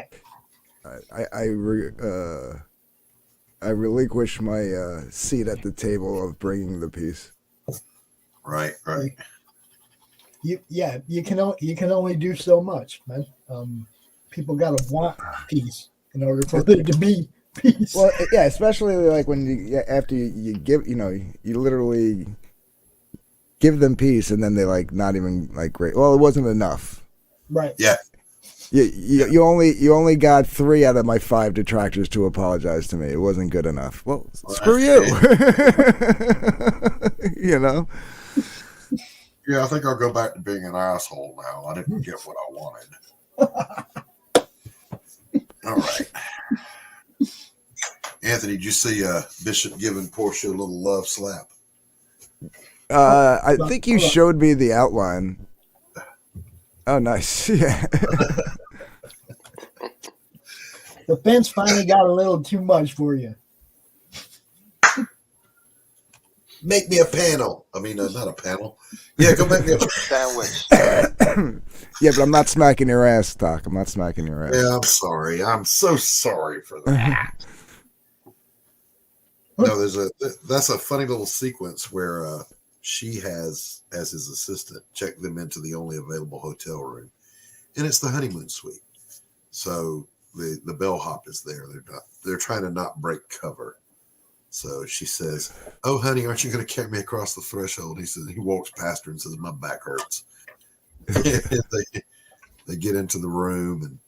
I relinquish my seat at the table of bringing the peace. Right. You can only do so much, man. People gotta want peace in order for there to be peace. Well, yeah, especially like when after you give, you literally give them peace, and then they like not even like great. Well, it wasn't enough. Right. Yeah. You only got 3 out of my 5 detractors to apologize to me. It wasn't good enough. Well, screw you. Yeah, I think I'll go back to being an asshole now. I didn't get what I wanted. All right. Anthony, did you see Bishop giving Portia a little love slap? I think you showed me the outline. Oh, nice. Yeah. The fence finally got a little too much for you. Make me a panel. I mean, not a panel. Yeah, go make me a sandwich. Yeah, but I'm not smacking your ass, Doc. I'm not smacking your ass. Yeah, I'm sorry. I'm so sorry for that. No, that's a funny little sequence where she has, as his assistant, checked them into the only available hotel room, and it's the honeymoon suite. So the bellhop is there. They're trying to not break cover. So she says, "Oh, honey, aren't you going to carry me across the threshold?" He says, he walks past her and says, "My back hurts." They get into the room, and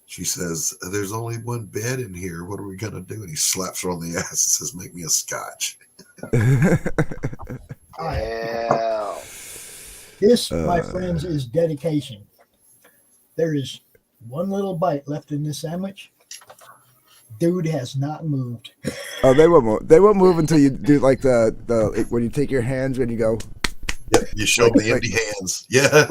she says, "There's only one bed in here. What are we going to do?" And he slaps her on the ass and says, "Make me a scotch." Yeah. This, my friends, is dedication. There is one little bite left in this sandwich. Dude has not moved. Oh, they won't move. They won't move until you do like the when you take your hands and you go. Yep, you show the empty hands. Yeah,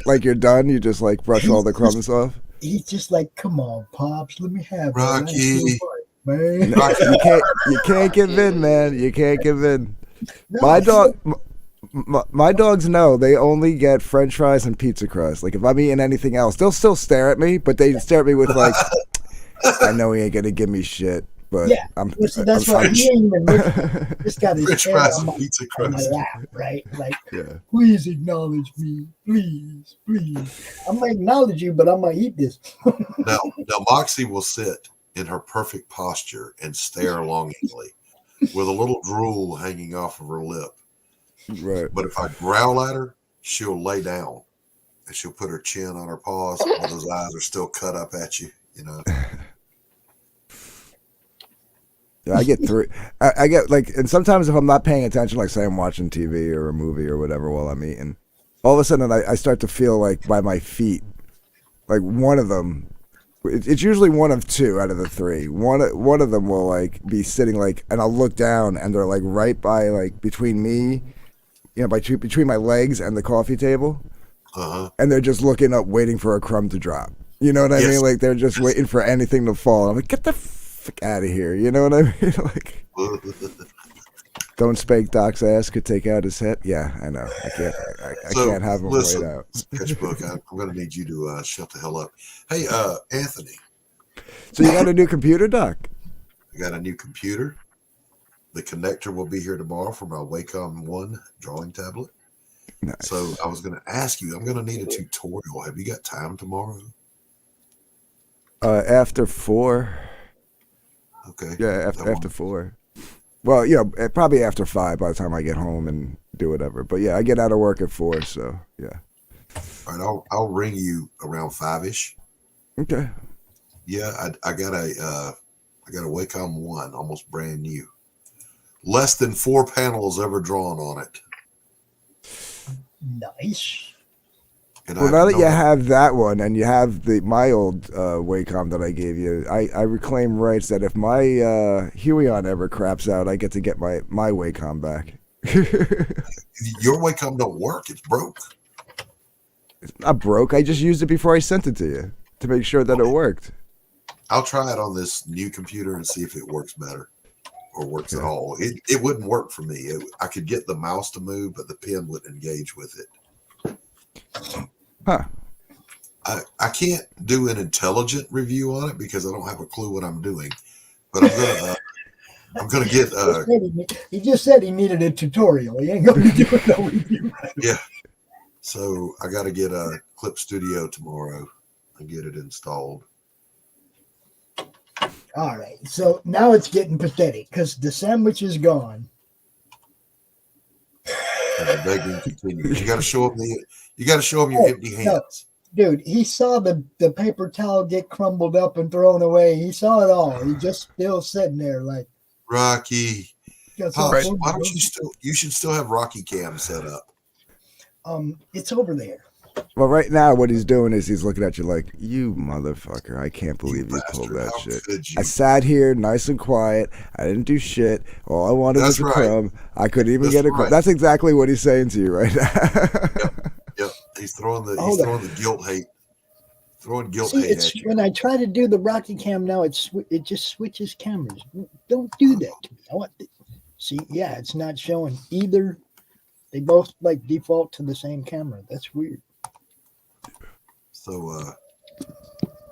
like you're done. You just like brush all the crumbs off. He's just like, "Come on, pops, let me have Rocky, man." You can't give in, man. You can't give in. No, My dogs know they only get French fries and pizza crust. Like if I'm eating anything else, they'll still stare at me, but they stare at me with like, I know he ain't gonna give me shit, but yeah, that's why he ain't even looking. Just got his French hand fries on and pizza my crust. lap, right? Like, yeah. Please acknowledge me, please. I'm gonna acknowledge you, but I'm gonna eat this. Now Moxie will sit in her perfect posture and stare longingly, with a little drool hanging off of her lip. Right. But if I growl at her, she'll lay down and she'll put her chin on her paws while those eyes are still cut up at you, you know. Yeah, I get three. I get like, and sometimes if I'm not paying attention, like say I'm watching TV or a movie or whatever while I'm eating, all of a sudden I start to feel like by my feet, like one of them, it's usually one of two out of the three. One of them will like be sitting like, and I'll look down and they're like right by like between me, you know, between my legs and the coffee table, and they're just looking up, waiting for a crumb to drop. You know what I mean? Like they're just waiting for anything to fall. I'm like, get the fuck out of here. You know what I mean? Like, don't spank Doc's ass, could take out his head. Yeah, I know. I can't have him wait out. Sketchbook, I'm going to need you to shut the hell up. Hey, Anthony. So you got a new computer, Doc? I got a new computer. The connector will be here tomorrow for my Wacom 1 drawing tablet. Nice. So I was going to ask you, I'm going to need a tutorial. Have you got time tomorrow? After 4. Okay. Yeah, after 4. Well, you know, probably after 5 by the time I get home and do whatever. But yeah, I get out of work at 4, so yeah. All right, I'll ring you around 5-ish. Okay. Yeah, I got a Wacom 1, almost brand new. Less than 4 panels ever drawn on it. Nice. And well, now that you have that one and you have my old Wacom that I gave you, I reclaim rights that if my Huion ever craps out, I get to get my Wacom back. Your Wacom don't work. It's broke. It's not broke. I just used it before I sent it to you to make sure that it worked. I'll try it on this new computer and see if it works better or works at all. It wouldn't work for me. I could get the mouse to move, but the pen wouldn't engage with it. Huh. I can't do an intelligent review on it because I don't have a clue what I'm doing. But I'm gonna get. He just said he needed a tutorial. He ain't gonna be doing no review. Yeah. So I got to get a Clip Studio tomorrow and get it installed. All right. So now it's getting pathetic because the sandwich is gone. And the begging continues. You got to show them your empty hands. No, dude, he saw the paper towel get crumbled up and thrown away. He saw it all. He just still sitting there like Rocky. Pops, why don't you should still have Rocky Cam set up. It's over there. Well, right now, what he's doing is he's looking at you like, you motherfucker, I can't believe you pulled that shit. I sat here nice and quiet. I didn't do shit. All I wanted was a crumb. I couldn't even get a crumb. That's exactly what he's saying to you right now. Yep. He's throwing the guilt hate. Throwing guilt hate at you. When I try to do the Rocky Cam now, it just switches cameras. Don't do that to me. See, yeah, it's not showing either. They both like default to the same camera. That's weird. So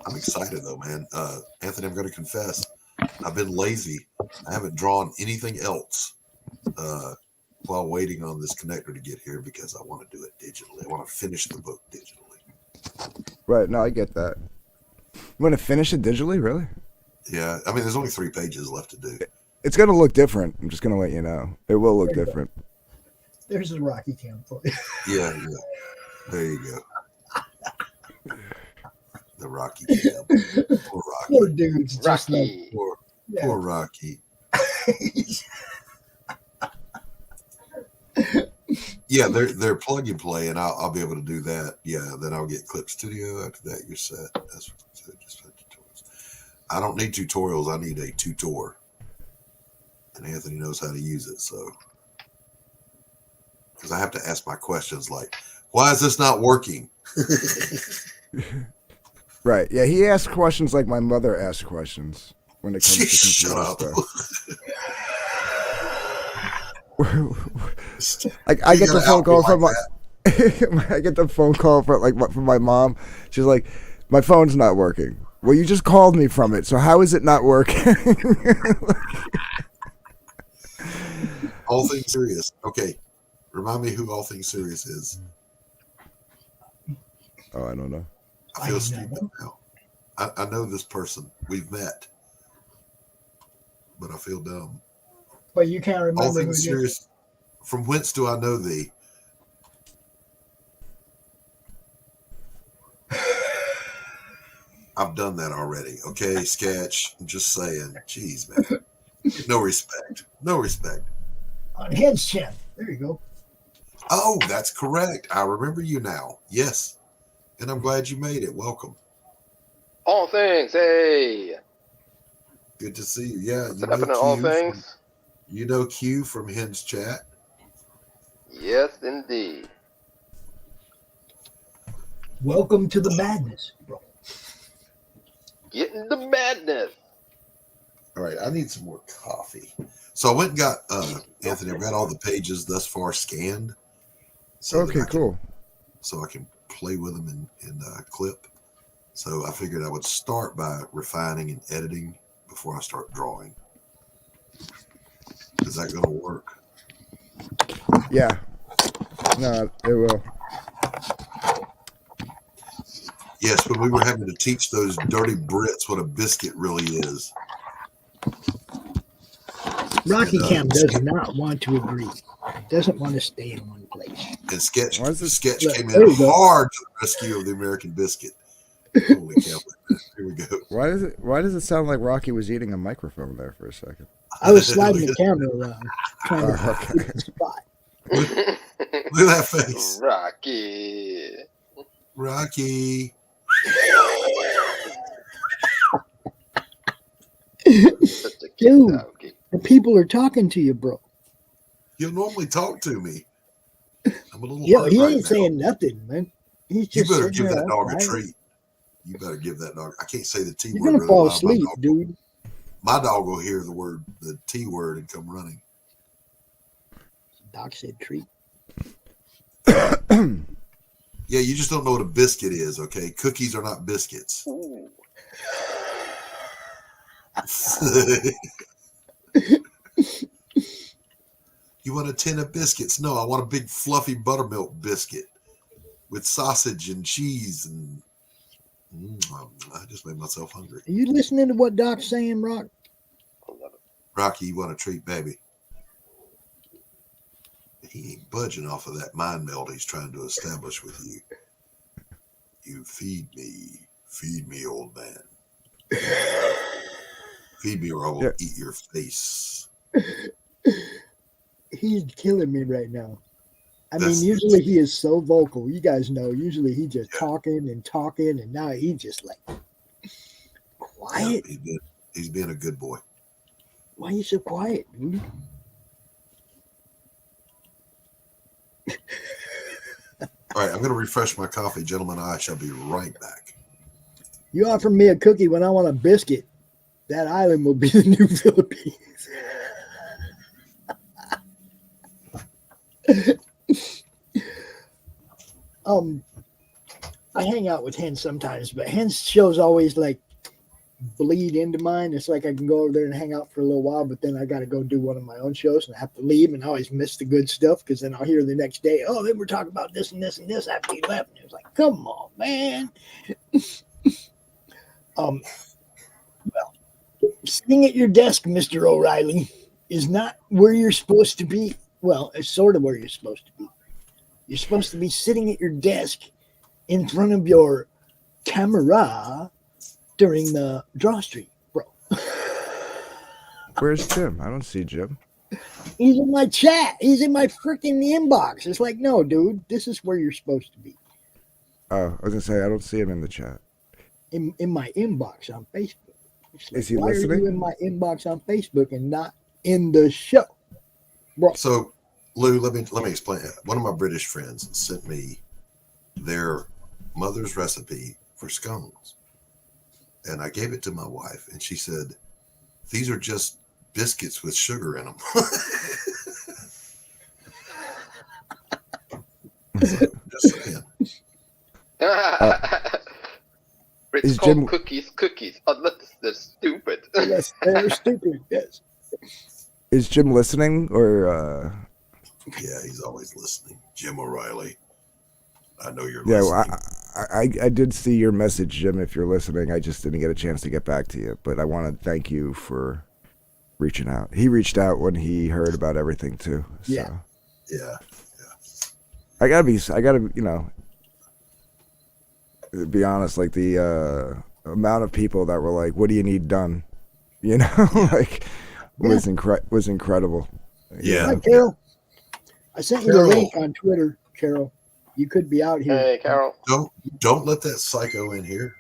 I'm excited though, man. Anthony, I'm going to confess, I've been lazy. I haven't drawn anything else while waiting on this connector to get here because I want to do it digitally. I want to finish the book digitally. Right. No, I get that. You want to finish it digitally, really? Yeah. I mean, there's only 3 pages left to do. It's going to look different. I'm just going to let you know. It will look different. There's a Rocky Cam for you. Yeah. There you go. The Rocky Cam. Poor Rocky. Poor dude's just Rocky. like, Poor Rocky. Yeah, they're plug and play, and I'll be able to do that. Yeah, then I'll get Clip Studio. After that, you're set. That's what I said. Just tutorials. I don't need tutorials. I need a tutor, and Anthony knows how to use it. So, because I have to ask my questions like, "Why is this not working?" Right. Yeah, he asks questions like my mother asks questions when it comes to Shut computer up. stuff. I get the phone call from I get the phone call from my mom. She's like, "My phone's not working." Well, you just called me from it, so how is it not working? All Things Serious. Okay, remind me who All Things Serious is. Oh, I don't know. I feel stupid now. I know this person. We've met. but I feel dumb. But you can't remember All who things did. serious. From whence do I know thee? I've done that already. Okay, sketch. I'm just saying. Jeez, man. No respect. No respect. On Head's chin. There you go. Oh, that's correct. I remember you now. Yes. And I'm glad you made it. Welcome. All things, hey. Good to see you. Yeah, What's happening, all things? You know Q from Hen's chat. Yes, indeed. Welcome to the madness, bro. Getting the madness. All right, I need some more coffee. So I went and got Anthony. I've got all the pages thus far scanned. So Okay, cool. So I can play with them in Clip. So I figured I would start by refining and editing before I start drawing. Is that going to work? Yeah. No, it will. Yes, but we were having to teach those dirty Brits what a biscuit really is. Rocky Cam does not want to agree. Doesn't want to stay in one place. And Sketch came There in you go. hard to the rescue of the American biscuit. Holy cow. Here we go. Why does it sound like Rocky was eating a microphone there for a second? I was sliding the camera around trying to okay. the spot. Look at that face. Rocky. Dude, the people are talking to you, bro. You'll normally talk to me. I'm a little Yo, hurt he right ain't now. saying nothing, man. He's You just better sitting give there that dog a quiet. treat. You better give that dog. I can't say the T You're word. gonna fall otherwise my asleep, dog- dude. My dog will hear the T word, and come running. Doc said treat. Yeah, you just don't know what a biscuit is, okay? Cookies are not biscuits. You want a tin of biscuits? No, I want a big fluffy buttermilk biscuit with sausage and cheese and I just made myself hungry. Are you listening to what Doc's saying, Rock? Rocky, you want a treat, baby? He ain't budging off of that mind meld he's trying to establish with you. You feed me, old man. Feed me or I will eat your face. He's killing me right now. I mean, usually he is so vocal. You guys know, usually he just talking, and now he's just like quiet. Yeah, he's being a good boy. Why are you so quiet, dude? All right, I'm going to refresh my coffee, gentlemen. I shall be right back. You offer me a cookie when I want a biscuit. That island will be the new Philippines. I hang out with Hen sometimes, but Hen's shows always like bleed into mine. It's like I can go over there and hang out for a little while, but then I got to go do one of my own shows and I have to leave, and I always miss the good stuff because then I'll hear the next day, oh, they were talking about this and this and this after you left. And it was like, come on, man. Well, sitting at your desk, Mr. O'Reilly, is not where you're supposed to be. Well, it's sort of where you're supposed to be. You're supposed to be sitting at your desk in front of your camera during the Drawstream, bro. Where's Jim? I don't see Jim. He's in my chat. He's in my freaking inbox. It's like, no, dude, this is where you're supposed to be. Oh, I was gonna say I don't see him in the chat. In my inbox on Facebook. It's like, Is he why listening? are you in my inbox on Facebook and not in the show, bro? So, Lou, let me explain. One of my British friends sent me their mother's recipe for scones, and I gave it to my wife, and she said, "These are just biscuits with sugar in them." Just saying. It's Is called Jim- cookies. Oh, that's stupid. Yes, they're stupid. Yes. Is Jim listening or? Yeah, he's always listening. Jim O'Reilly, I know you're Yeah, listening. well, I did see your message, Jim. If you're listening, I just didn't get a chance to get back to you. But I want to thank you for reaching out. He reached out when he heard about everything too. So. Yeah. I gotta, be honest, like the amount of people that were like, "What do you need done?" Like was incredible. Yeah. Hi, Carol. I sent you the link on Twitter, Carol. You could be out here. Hey, Carol. Don't let that psycho in here.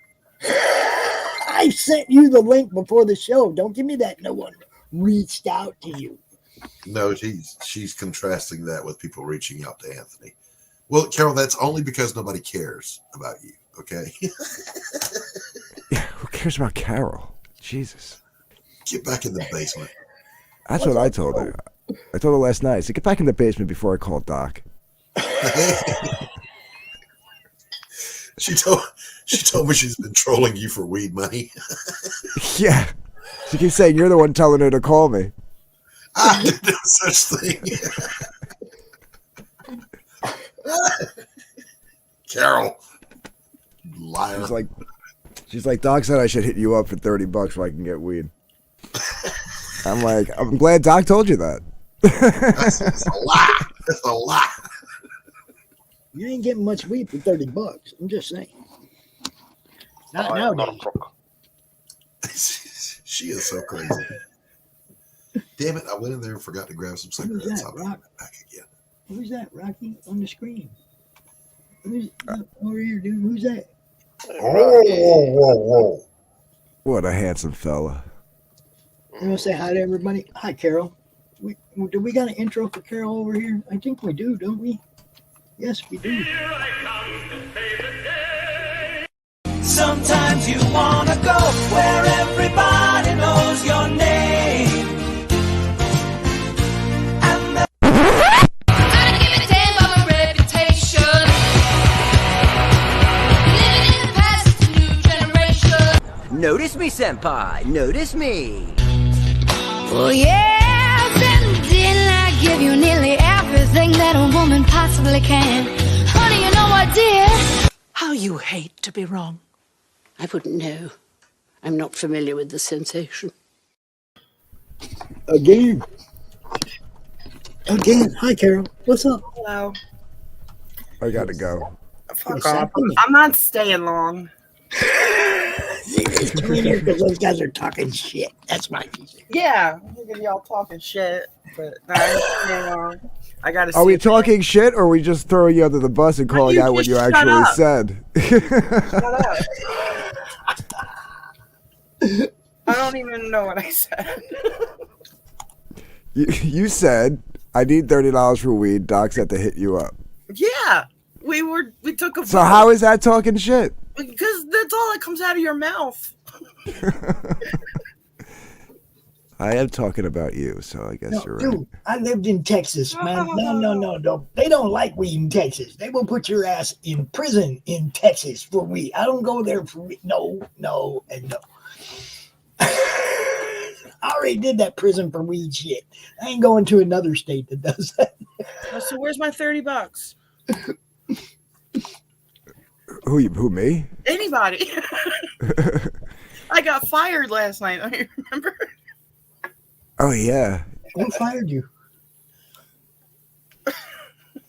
I sent you the link before the show. Don't give me that. No one reached out to you. No, she's contrasting that with people reaching out to Anthony. Well, Carol, that's only because nobody cares about you. Okay. Yeah, who cares about Carol? Jesus. Get back in the basement. That's what I told her. I told her last night. I said, get back in the basement before I call Doc. She told me she's been trolling you for weed money. Yeah. She keeps saying you're the one telling her to call me. I did no such thing. Carol. Liar. She's like, Doc said I should hit you up for $30 so I can get weed. I'm like, I'm glad Doc told you that. That's a lie. That's a lie. You ain't getting much weed for $30. I'm just saying. Not nowadays. She is so crazy. Damn it! I went in there and forgot to grab some cigarettes. Who's that, I'll be Rock? back again. Who's that, Rocky, on the screen? Who's over here, dude? Who's that? Whoa. What a handsome fella. You want to say hi to everybody? Hi, Carol. Do we got an intro for Carol over here? I think we do, don't we? Yes, we do. Sometimes you wanna go where everybody knows your name. And I give a damn about my reputation. Living in the past, it's a new generation. Notice me, senpai. Notice me. Oh yes, and didn't I give you nearly everything that a woman possibly can? Honey, you know I did. How you hate to be wrong. I wouldn't know. I'm not familiar with the sensation. Again. Hi, Carol. What's up? Hello. I gotta go. Fuck off. I'm not staying long. Because those guys are talking shit. That's my piece. Yeah, look at y'all talking shit, but nah, I ain't staying long. I gotta see. Are we talking shit or are we just throwing you under the bus and calling out what you actually said? Shut up. I don't even know what I said. You said, I need $30 for weed. Doc said to hit you up. Yeah, we took a So vote. how is that talking shit? Because that's all that comes out of your mouth. I am talking about you, so I guess you're right. Dude, I lived in Texas, man. No. They don't like weed in Texas. They will put your ass in prison in Texas for weed. I don't go there for weed. No, and no. I already did that prison for weed shit. I ain't going to another state that does that. So where's my $30? Who, me? Anybody. I got fired last night. Don't you remember? Oh, yeah. Who fired you?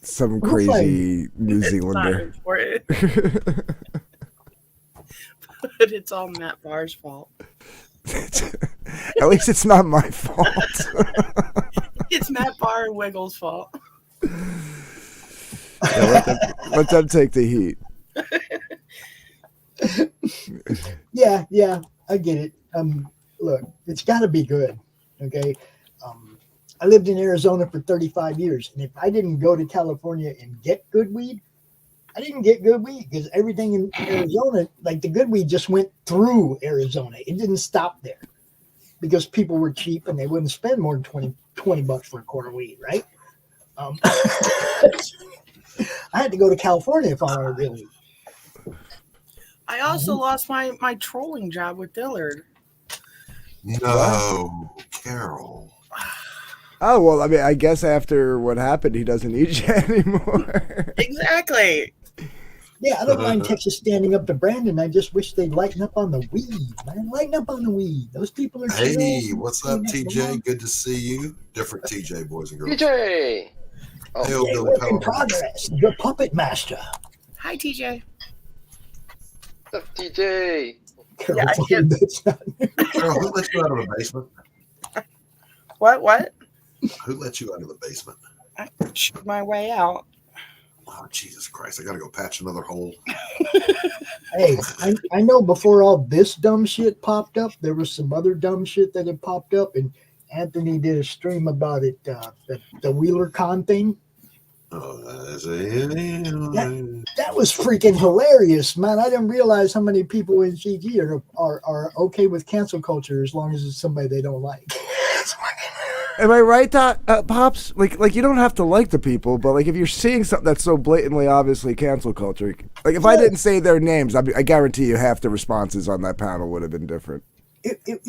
Some crazy New Zealander. It's not important. But it's all Matt Barr's fault. At least it's not my fault. It's Matt Barr and Wiggles' fault. Yeah, let them take the heat. Yeah, I get it. Look, it's got to be good. Okay. I lived in Arizona for 35 years, and if I didn't go to California and get good weed, I didn't get good weed because everything in Arizona, like the good weed, just went through Arizona. It didn't stop there because people were cheap and they wouldn't spend more than $20 for a quarter weed, right? I had to go to California if I wanted real weed. I also lost my trolling job with Dillard. No, Carol. Oh, well, I mean, I guess after what happened, he doesn't need you anymore. Exactly. Yeah, I don't mind Texas standing up to Brandon. I just wish they'd lighten up on the weed, man. Lighten up on the weed. Those people are Hey, chill. what's up, TJ? Good to see you. Different TJ, boys and girls. TJ! Oh, hey, yeah, work in progress. The Puppet Master. Hi, TJ. What's up, TJ? Yeah, I Carol, who let you out of the basement? What? Who let you out of the basement? I pushed my way out. Oh, Jesus Christ. I got to go patch another hole. Hey, I know before all this dumb shit popped up, there was some other dumb shit that had popped up, and Anthony did a stream about it, the Wheeler Con thing. That was freaking hilarious, man. I didn't realize how many people in CG are okay with cancel culture as long as it's somebody they don't like. Am I right, Pops? Like you don't have to like the people, but like if you're seeing something that's so blatantly, obviously cancel culture, like if I didn't say their names, I guarantee you half the responses on that panel would have been different. It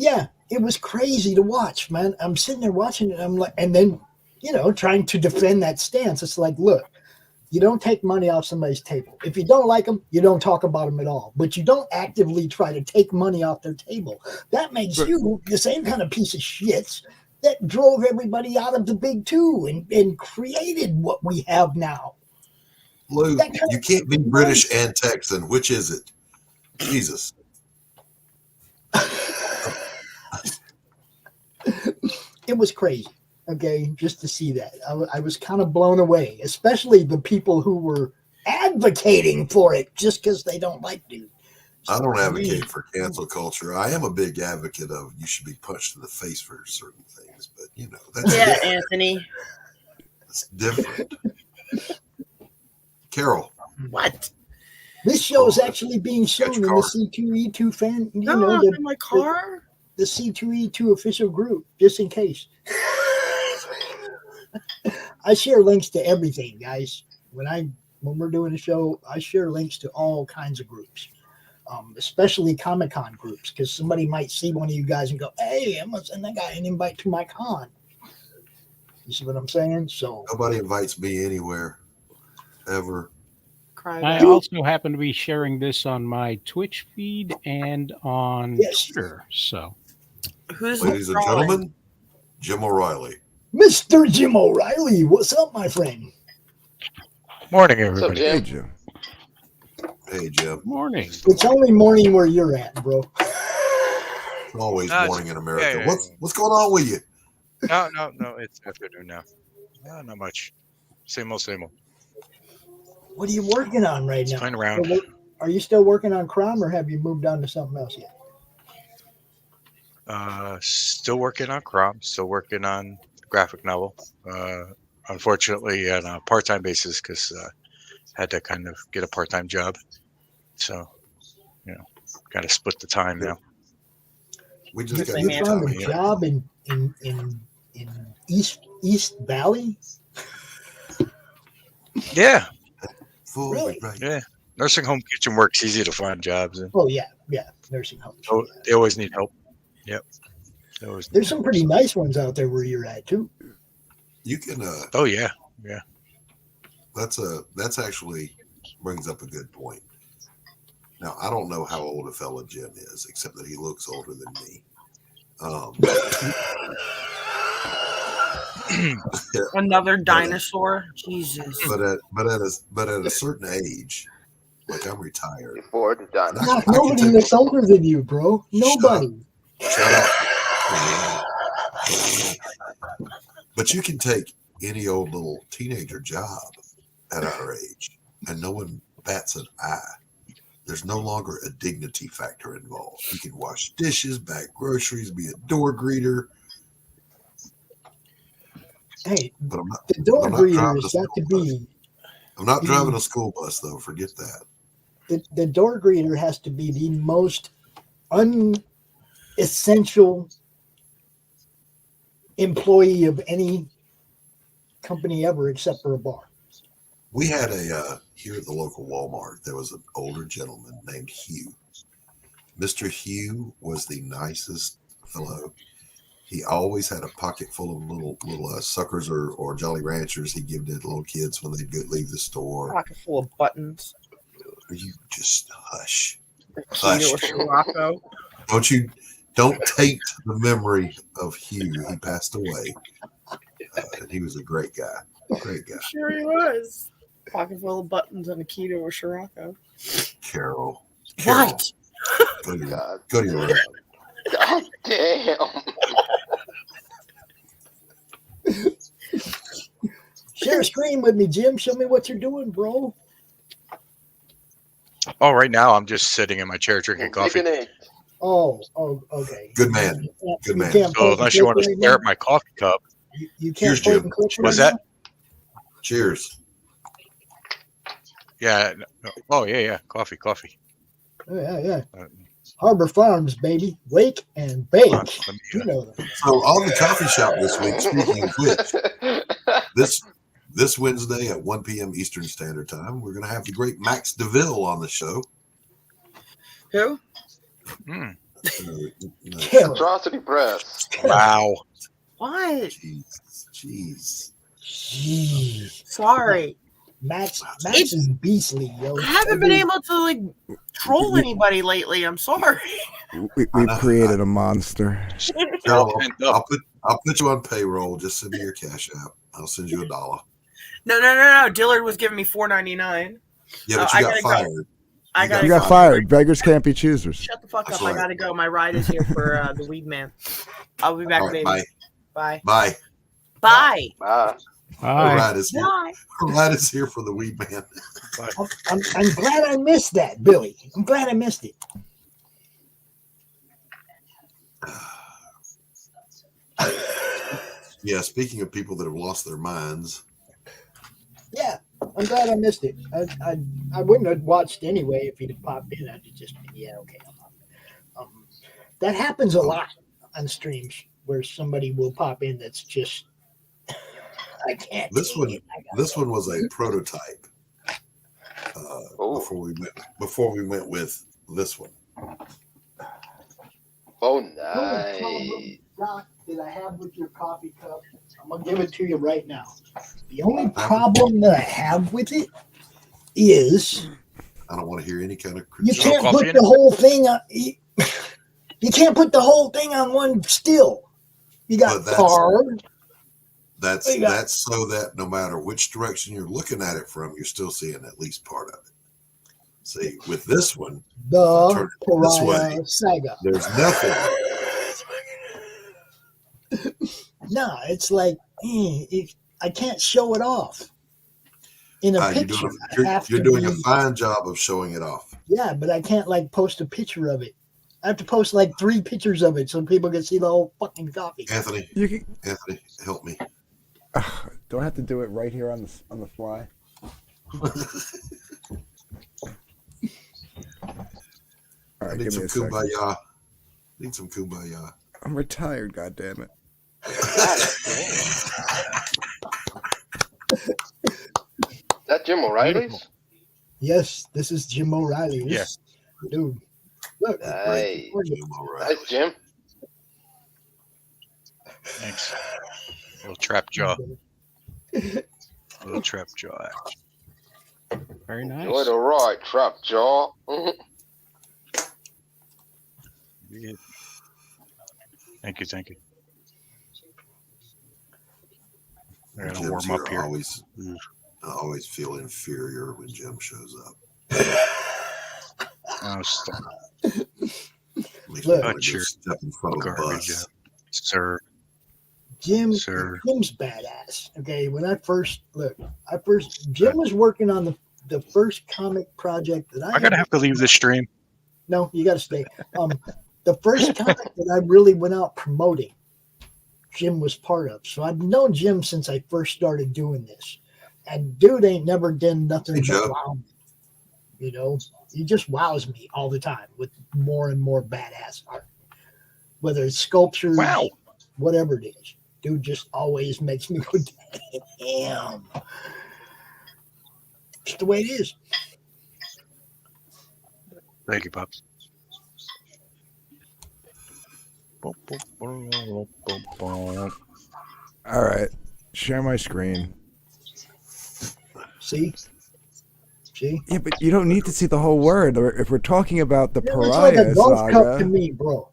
was crazy to watch, man. I'm sitting there watching it, I'm like, and then trying to defend that stance. It's like, look, you don't take money off somebody's table. If you don't like them, you don't talk about them at all. But you don't actively try to take money off their table. That makes you the same kind of piece of shit that drove everybody out of the big two and created what we have now. Lou, you can't be British and Texan. Which is it? Jesus. It was crazy, okay, just to see that. I was kind of blown away, especially the people who were advocating for it just because they don't like dude. I don't advocate for cancel culture. I am a big advocate of you should be punched in the face for certain things, but that's different. Anthony. It's different. Carol. What? This show is actually being shown in the C2E2 fan. In my car. The C2E2 official group, just in case. I share links to everything, guys. When we're doing a show, I share links to all kinds of groups. Especially Comic-Con groups, because somebody might see one of you guys and go, hey, I'm going to send that guy an invite to my con. You see what I'm saying? So nobody invites me anywhere, ever. I also happen to be sharing this on my Twitch feed and on Twitter. So, ladies and gentlemen, Jim O'Reilly. Mr. Jim O'Reilly, what's up, my friend? Morning, everybody. Hey, Jim. Hey, Jim. Morning. It's only morning where you're at, bro. It's always morning in America. What's going on with you? No. It's afternoon now. Not much. Same old, same old. What are you working on right now? Playing around. Are you still working on Crom, or have you moved on to something else yet? Still working on Crom. Still working on graphic novel. Unfortunately, on a part-time basis, because had to kind of get a part-time job. So, got to split the time now. We just got you found a job in East Valley. Yeah. Really? Yeah. Nursing home kitchen work's easy to find jobs in. Oh yeah, nursing home. So they always need help. Yep. There's some pretty nice ones out there where you're at too. You can. Oh yeah. That's actually brings up a good point. Now I don't know how old a fella Jim is, except that he looks older than me. Another dinosaur. Jesus. But at a certain age, like I'm retired. Before the dinosaur. Nobody looks older than you, bro. Nobody. Shut up. But you can take any old little teenager job at our age, and no one bats an eye. There's no longer a dignity factor involved. You can wash dishes, bag groceries, be a door greeter. Hey, but I'm not, the door I'm not greeter driving has a got to school be. bus. I'm not driving a school bus, though. Forget that. The door greeter has to be the most unessential employee of any company ever, except for a bar. We had here at the local Walmart, there was an older gentleman named Hugh. Mr. Hugh was the nicest fellow. He always had a pocket full of little suckers or Jolly Ranchers he'd give to the little kids when they'd leave the store. Pocket full of buttons. You just hush. Keto Shirako. Don't taint the memory of Hugh. He passed away. And he was a great guy. Great guy. Sure he was. Pocket full of buttons and a Keto or Shirako. Carol. What? Go to your room. God damn. Share a screen with me, Jim. Show me what you're doing, bro. Oh, right now I'm just sitting in my chair drinking coffee. Oh, okay. Good man. Good man. So unless you want to stare at my coffee cup. You can't Cheers, Jim. What's that? Cheers. Yeah. No. Oh, yeah. Coffee. Yeah. Harbor Farms, baby. Wake and bake. You know that. So on the coffee shop this week, speaking of which, this Wednesday at 1 p.m. Eastern Standard Time, we're going to have the great Max Devill on the show. Who? Atrocity Press. Wow. What? Jeez. Sorry. Max is beastly, yo. I haven't been able to like troll anybody lately. I'm sorry. We've created a monster. Carol, I'll put you on payroll. Just send me your cash app. I'll send you $1. No. Dillard was giving me $4.99. Yeah, but you got fired. You got fired. Beggars can't be choosers. Shut the fuck up. Right. I gotta go. My ride is here for the Weed Man. I'll be back, baby. Bye. Bye. Hi. Ride is here for the Weed Man. I'm glad I missed that, Billy. I'm glad I missed it. Yeah, speaking of people that have lost their minds. Yeah, I'm glad I missed it. I wouldn't have watched anyway if he'd have popped in. I'd have just been, yeah, okay. That happens a lot on streams where somebody will pop in that's just I can't. This one was a prototype. Before we went with this one. Oh, nice. That I have with your coffee cup, I'm gonna give it to you right now. The only problem that I have with it is I don't want to hear any kind of you can't put the whole thing on. You can't put the whole thing on one still. You got carved. That's so that no matter which direction you're looking at it from, you're still seeing at least part of it. See, with this one, the this way, saga. There's nothing. No, it's like I can't show it off in a picture. You're doing a fine job of showing it off. Yeah, but I can't like post a picture of it. I have to post like 3 pictures of it so people can see the whole fucking coffee. Anthony, help me. Do I have to do it right here on the fly? All right, Need give some me a kumbaya. Need some kumbaya. I'm retired, goddammit. That Jim O'Reilly's? Yes, this is Jim O'Reilly. Dude. Look. Nice. Nice, Jim. Thanks. Little trap jaw. Little trap jaw. Very nice. You're the right trap jaw. Thank you. I gotta Jim's warm up here. I always feel inferior when Jim shows up. Oh, stop. Cut your step in front of the bus. Sir. Jim's badass. Okay, when Jim was working on the first comic project that I gotta have to leave this stream. No, you gotta stay. The first comic that I really went out promoting, Jim was part of. So I've known Jim since I first started doing this. And dude ain't never done nothing but wow me. You know, he just wows me all the time with more and more badass art. Whether it's sculptures, whatever it is. Dude just always makes me go, damn. It's the way it is. Thank you, Pops. All right. Share my screen. See? See? Yeah, but you don't need to see the whole word. Or if we're talking about the It looks like Pariah a golf cup to saga, me, bro.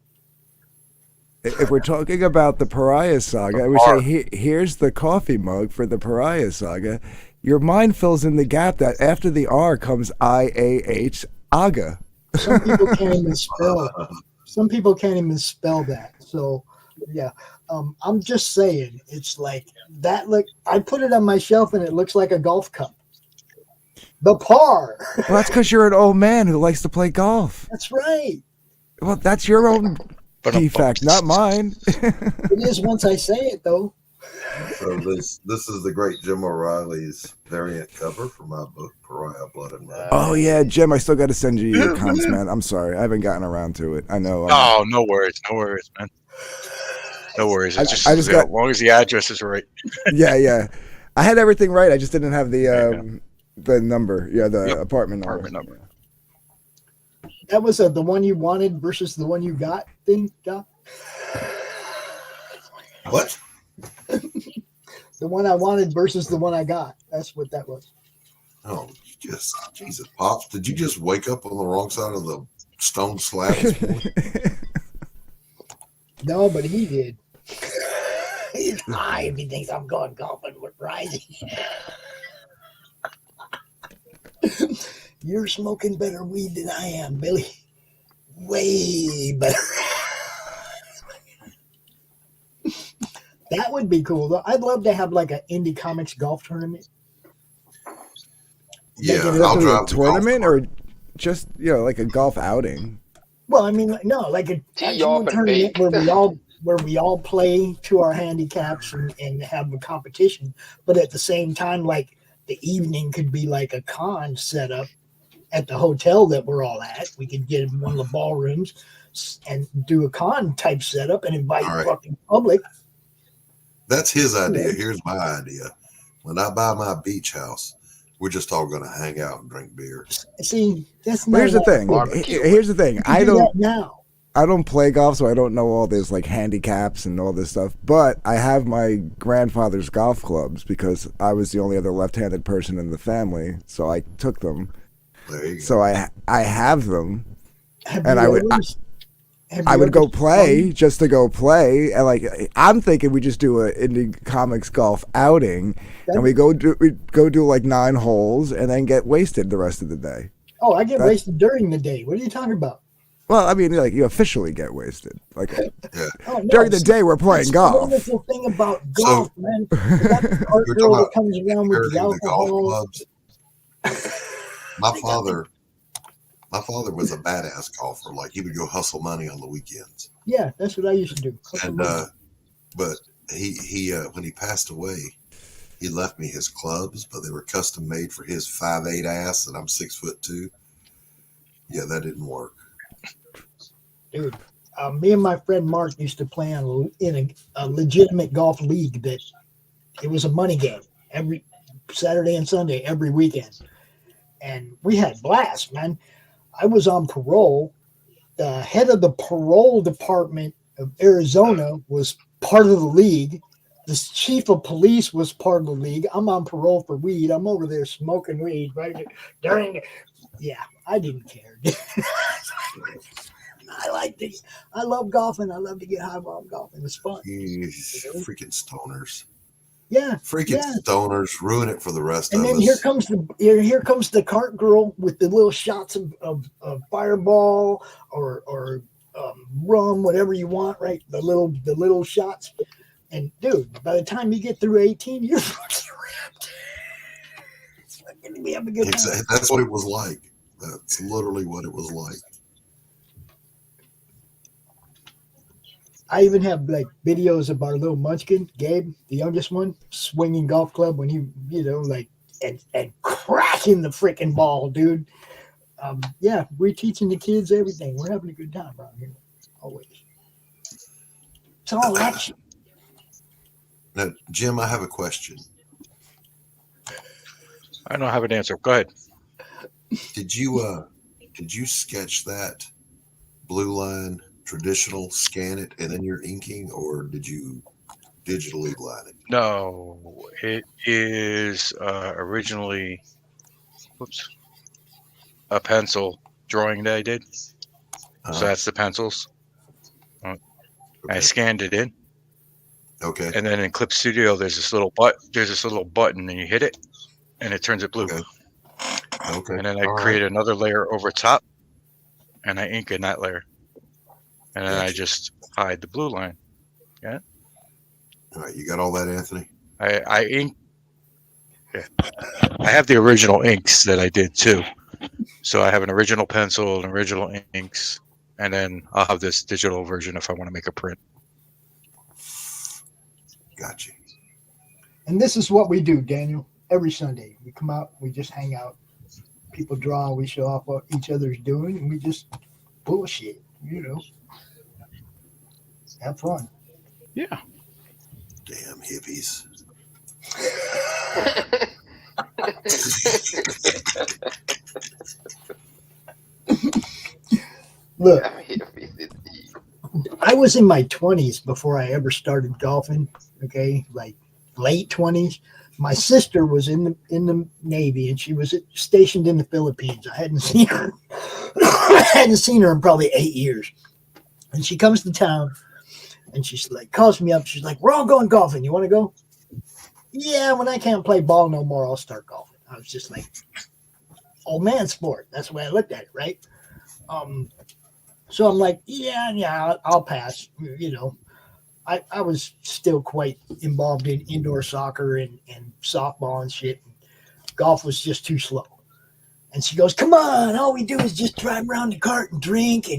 if we're talking about the Pariah saga, we say here's the coffee mug for the Pariah saga. Your mind fills in the gap that after the R comes IAH Aga. Some people can't even spell. Some people can't even spell that. So, yeah, I'm just saying, it's like that. Look, I put it on my shelf and it looks like a golf cup. The par. Well, that's because you're an old man who likes to play golf. That's right. Well, that's your own defect, not mine. It is once I say it, though. So this is the great Jim O'Reilly's variant cover for my book, Pariah, Blood and Red. Oh yeah, Jim, I still got to send you your comps, man. I'm sorry, I haven't gotten around to it. I know. Oh, no worries, man. No worries. It's just, as long as the address is right. Yeah. I had everything right. I just didn't have the number. Yeah, the apartment number. That was the one you wanted versus the one you got thing, Doc? What? The one I wanted versus the one I got. That's what that was. Oh, Jesus, Pops, did you just wake up on the wrong side of the stone slab this morning? No, but he did. He's high if he thinks I'm going golfing with Rising. You're smoking better weed than I am, Billy. Way better. That would be cool, though. I'd love to have like an indie comics golf tournament. Yeah, I'll drive a tournament or just like a golf outing. Well, I mean, no, like a tournament where we all play to our handicaps and have a competition, but at the same time, like the evening could be like a con set up at the hotel that we're all at. We could get in one of the ballrooms and do a con type setup and invite fucking public. That's his idea. Here's my idea. When I buy my beach house, we're just all going to hang out and drink beer. See, that's Here's the thing. Here's the thing. I don't play golf, so I don't know all this like handicaps and all this stuff. But I have my grandfather's golf clubs because I was the only other left-handed person in the family, so I took them. There you go. So I have them, and I would go play just to go play, and like I'm thinking we just do an indie comics golf outing, and we go do like 9 holes, and then get wasted the rest of the day. Oh, I get wasted during the day. What are you talking about? Well, I mean, like you officially get wasted. Like Oh, no, during the day, we're playing that's golf. The wonderful thing about golf, man. That's the art girl that comes around with the alcohol. My father was a badass golfer. Like he would go hustle money on the weekends. Yeah, that's what I used to do. And but he when he passed away, he left me his clubs, but they were custom made for his 5'8" ass, and I'm 6'2". Yeah, that didn't work. Dude, me and my friend Mark used to play in a legitimate golf league that it was a money game every Saturday and Sunday, every weekend. And we had blast, man. I was on parole. The head of the parole department of Arizona was part of the league. The chief of police was part of the league. I'm on parole for weed. I'm over there smoking weed right during. Yeah, I didn't care. I like this. I love golfing. I love to get high while I'm golfing. It's fun. Freaking stoners. Yeah. Freaking stoners ruin it for the rest of us. And then here comes the cart girl with the little shots of Fireball or rum, whatever you want, right? The little shots. And dude, by the time you get through 18, you're fucking ripped. It's fucking we have a good time. That's what it was like. That's literally what it was like. I even have like videos of our little munchkin, Gabe, the youngest one, swinging golf club when he, and cracking the freaking ball, dude. Yeah, we're teaching the kids everything. We're having a good time around here, always. It's all action. Now, Jim, I have a question. I don't have an answer. Go ahead. Did you sketch that blue line traditional, scan it, and then you're inking, or did you digitally line it? No, it is originally. Whoops. a pencil drawing that I did. So that's the pencils. I scanned it in. Okay. And then in Clip Studio, there's this little button, and you hit it, and it turns it blue. Okay. And then I create another layer over top, and I ink in that layer. And then I just hide the blue line. Yeah. All right, you got all that, Anthony? I ink. Yeah. I have the original inks that I did too. So I have an original pencil and original inks, and then I'll have this digital version if I want to make a print. Gotcha. And this is what we do, Daniel. Every Sunday, we come out, we just hang out. People draw, we show off what each other's doing, and we just bullshit, you know. Have fun. Yeah. Damn hippies. Look, I was in my 20s before I ever started golfing. Okay, like late 20s. My sister was in the Navy, and she was stationed in the Philippines. I hadn't seen her. I hadn't seen her in probably 8 years. And she comes to town, and she's like, calls me up. She's like, "We're all going golfing. You want to go?" Yeah, when I can't play ball no more, I'll start golfing. I was just like, old man sport. That's the way I looked at it, right? So I'm like, yeah, I'll pass. You know, I was still quite involved in indoor soccer and softball and shit. Golf was just too slow. And she goes, "Come on, all we do is just drive around the cart and drink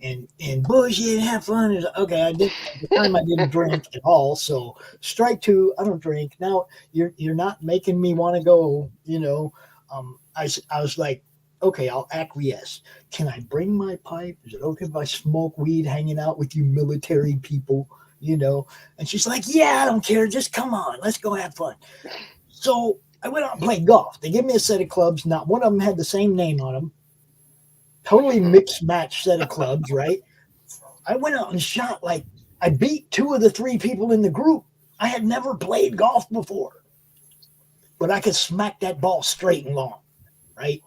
and bullshit and have fun." And okay, at the time I didn't drink at all. So strike two, I don't drink. Now you're not making me want to go, you know. I was like, okay, I'll acquiesce. Can I bring my pipe? Is it okay if I smoke weed hanging out with you military people, you know? And she's like, "Yeah, I don't care. Just come on. Let's go have fun." So I went out and played golf. They gave me a set of clubs. Not one of them had the same name on them. Totally mixed match set of clubs, right? I went out and shot I beat 2 of the 3 people in the group. I had never played golf before. But I could smack that ball straight and long, right?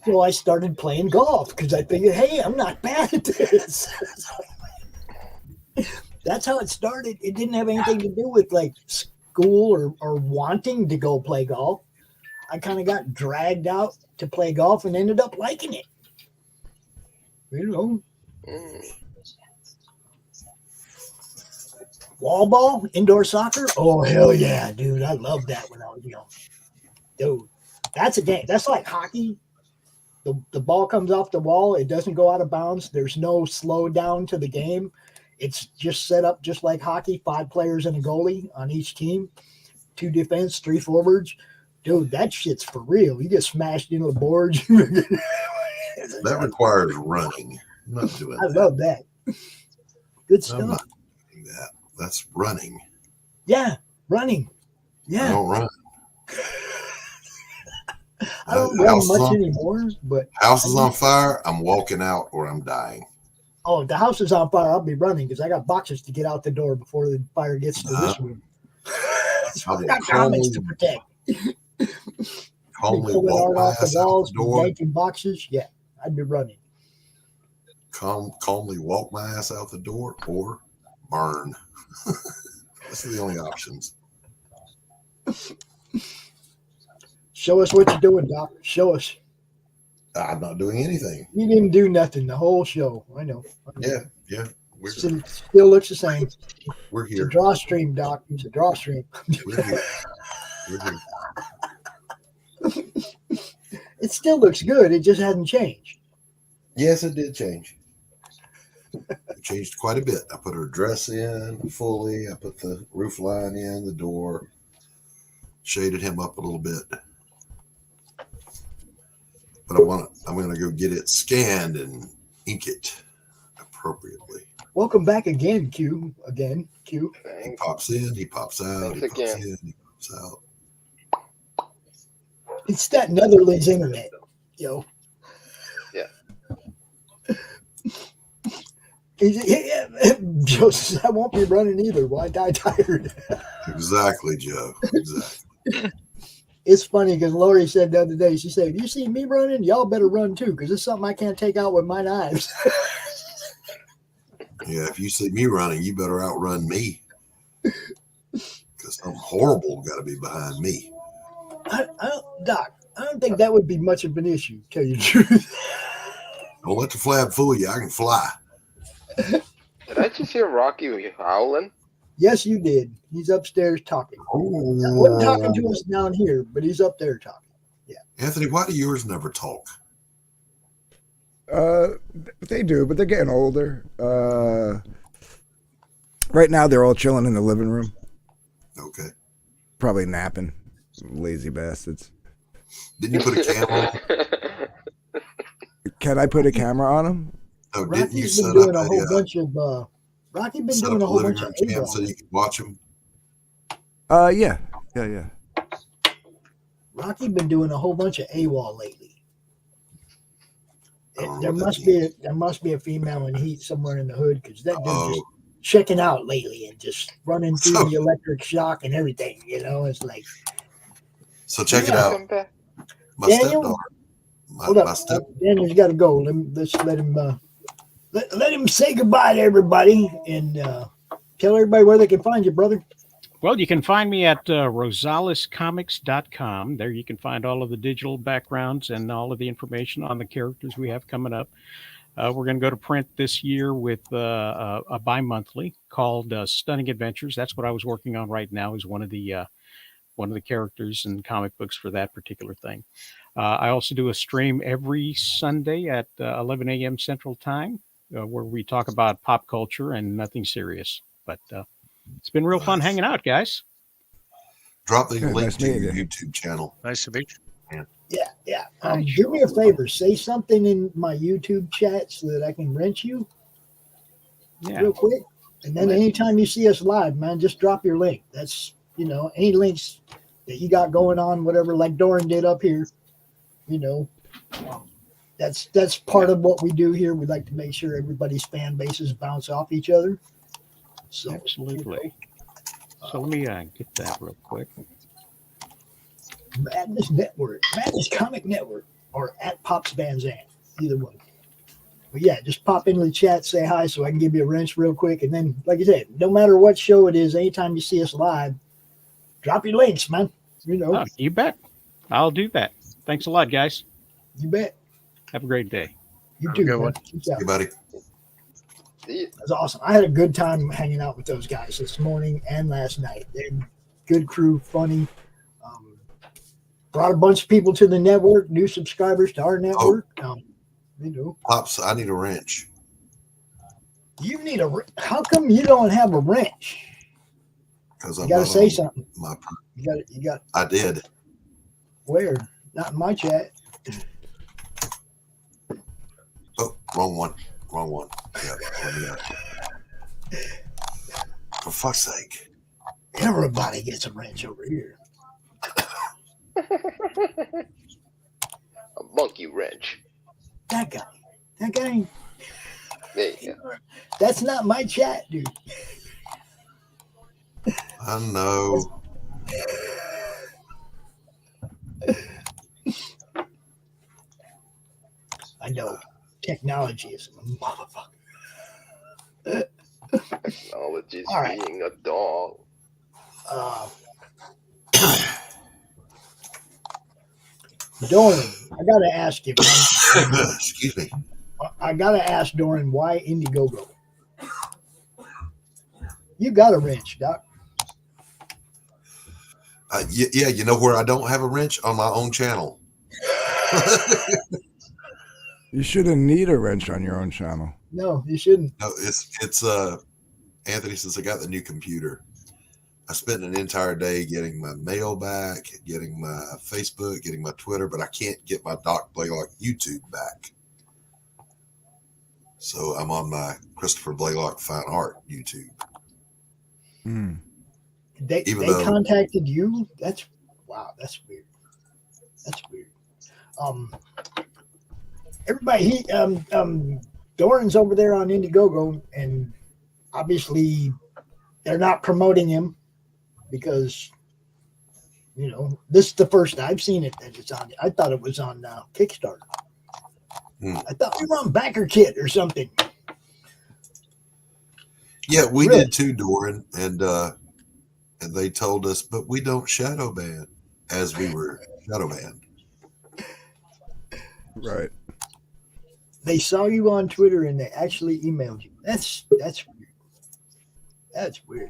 So I started playing golf because I figured, hey, I'm not bad at this. That's how it started. It didn't have anything to do with school or wanting to go play golf. I kind of got dragged out to play golf and ended up liking it. You know. Wall ball, indoor soccer. Oh, hell yeah, dude. I loved that when I was young. Dude, that's a game. That's like hockey. The ball comes off the wall. It doesn't go out of bounds. There's no slow down to the game. It's just set up just like hockey. 5 players and a goalie on each team. 2 defense, 3 forwards. Dude, that shit's for real. You get smashed into the boards. That requires running. I'm not doing I love that. Good stuff. I'm not doing that. That's running. Yeah, running. Yeah. I don't run. I don't run much anymore, but house is on fire. I'm walking out or I'm dying. Oh, if the house is on fire, I'll be running because I got boxes to get out the door before the fire gets to this room. I got comics to protect. Calmly walk my ass out the door. Making boxes, yeah, I'd be running. Calmly walk my ass out the door or burn. Those are the only options. Show us what you're doing, Doc. Show us. I'm not doing anything. You didn't do nothing the whole show. I know. Yeah. It still looks the same. We're here. It's a Drawstream, Doc. It's a Drawstream. We're here. It still looks good. It just hasn't changed. Yes, it did change. It changed quite a bit. I put her dress in fully. I put the roof line in, the door, shaded him up a little bit. But I'm going to go get it scanned and ink it appropriately. Welcome back again, Q. Again, Q. He pops in, he pops out, he pops in, he pops out. It's that Netherlands internet, yo. Yeah. Joe says, I won't be running either. Why die tired? Exactly, Joe. Exactly. It's funny because Laurie said the other day, she said, "You see me running? Y'all better run too, because it's something I can't take out with my knives." Yeah, if you see me running, you better outrun me, because something horrible got to be behind me. Doc, I don't think that would be much of an issue, to tell you the truth. Don't let the flab fool you. I can fly. Did I just hear Rocky howling? Yes, you did. He's upstairs talking. He wasn't talking to us down here, but he's up there talking. Yeah. Anthony, why do yours never talk? They do, but they're getting older. Right now, they're all chilling in the living room. Okay. Probably napping. Lazy bastards. Didn't you put a camera on? Can I put a camera on them? Oh, didn't you Rocky's set been doing up a whole bunch of. Rocky been doing a whole bunch of cam so you can watch them? Yeah. Rocky been doing a whole bunch of AWOL lately. There must be a female in heat somewhere in the hood, because that dude just checking out lately and just running through the electric shock and everything. You know, it's like. So check it out. My Daniel, stepdaughter. Daniel's got to go. Let's let him. Let him say goodbye to everybody and tell everybody where they can find you, brother. Well, you can find me at rosalescomics.com. There you can find all of the digital backgrounds and all of the information on the characters we have coming up. We're going to go to print this year with a bi-monthly called Stunning Adventures. That's what I was working on right now, is one of the characters and comic books for that particular thing. I also do a stream every Sunday at 11 a.m. Central Time, where we talk about pop culture and nothing serious. But it's been real fun hanging out, guys. Drop the link to your YouTube channel. Nice to meet you. Yeah. Do me a favor. Say something in my YouTube chat so that I can rent you real quick. And then anytime you see us live, man, just drop your link. That's, any links that you got going on, whatever, like Doran did up here, that's part of what we do here. We like to make sure everybody's fan bases bounce off each other. So, absolutely. So let me get that real quick. Madness Network, Madness Comic Network, or at Pops Van Zandt, either one. But yeah, just pop into the chat, say hi, so I can give you a wrench real quick. And then, like I said, no matter what show it is, anytime you see us live, drop your links, man. Oh, you bet. I'll do that. Thanks a lot, guys. You bet. Have a great day. You too, man. Hey, buddy. That's awesome. I had a good time hanging out with those guys this morning and last night. They're good crew, funny. Brought a bunch of people to the network, new subscribers to our network. Pops, I need a wrench. You need how come you don't have a wrench? Because you got to say something. You got. I did. Where? Not in my chat. Oh, wrong one. Yeah. For fuck's sake. Everybody gets a wrench over here. A monkey wrench. That guy. There you go. That's not my chat, dude. I know. I know. Technology is a motherfucker. Technology is right. being a dog. Doran, I gotta ask you, man. Excuse me. I gotta ask Doran, why Indiegogo? You got a wrench, Doc. Yeah, you know where I don't have a wrench? On my own channel. You shouldn't need a wrench on your own channel. No, you shouldn't. No, it's Anthony, since I got the new computer, I spent an entire day getting my mail back, getting my Facebook, getting my Twitter, but I can't get my Doc Blalock YouTube back. So I'm on my Christopher Blalock Fine Art YouTube. They contacted you? That's weird. That's weird. Everybody, Doran's over there on Indiegogo, and obviously they're not promoting him because You know, this is the first I've seen it that it's on. I thought it was on Kickstarter. I thought we were on BackerKit or something. Yeah, we did too, Doran, and they told us, but we don't shadow ban as we were shadow banned. Right. They saw you on Twitter and they actually emailed you. That's weird. That's weird.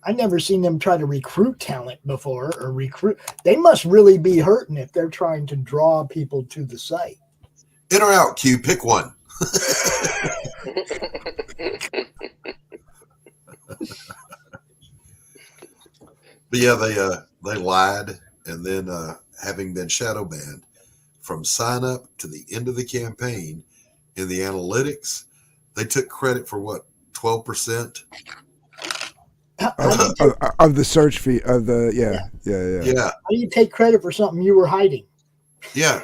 I've never seen them try to recruit talent before or recruit. They must really be hurting if they're trying to draw people to the site. In or out, Q, pick one. But yeah, they lied, and then having been shadow banned from sign up to the end of the campaign in the analytics, they took credit for what, 12%? Of the search fee of the yeah. How do you take credit for something you were hiding? Yeah.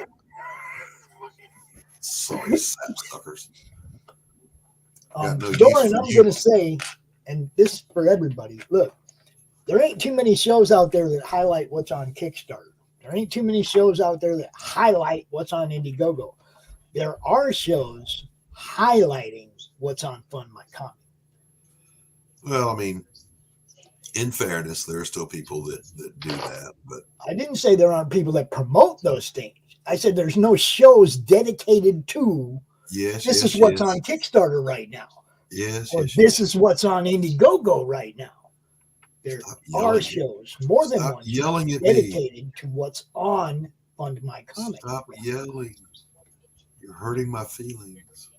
Sorry, sapsuckers. Doran, I'm going to say, and this is for everybody. Look, there ain't too many shows out there that highlight what's on Kickstarter. There ain't too many shows out there that highlight what's on Indiegogo. There are shows highlighting what's on Fund My Comic. Well, I mean, in fairness, there are still people that do that, but I didn't say there aren't people that promote those things. I said there's no shows dedicated to this is what's on Kickstarter right now. Yes. Or this is what's on Indiegogo right now. There are shows, more than one, yelling at dedicated to what's on Fund My Comic. Stop yelling. You're hurting my feelings.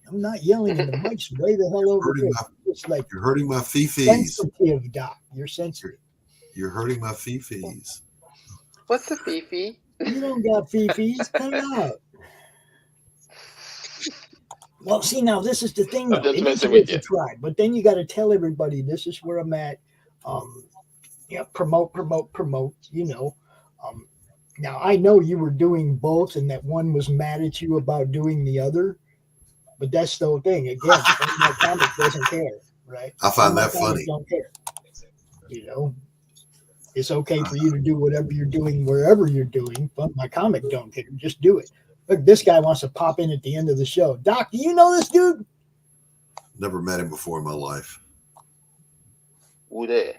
I'm not yelling in the mics. Way the hell over here. It's like you're hurting my fifis. Sensitive, Doc. You're sensitive. You're hurting my fifis. What's a fifi? You don't got fifis. Cut it out. Well, see, now this is the thing. I'm just messing with you. Try, but then you got to tell everybody this is where I'm at. Promote. You know. Now I know you were doing both, and that one was mad at you about doing the other. But that's the whole thing. Again, my comic doesn't care, right? I find that funny. Don't care. You know, it's okay for you to do whatever you're doing wherever you're doing. But my comic don't care. Just do it. Look, this guy wants to pop in at the end of the show. Doc, do you know this dude? Never met him before in my life. Who there?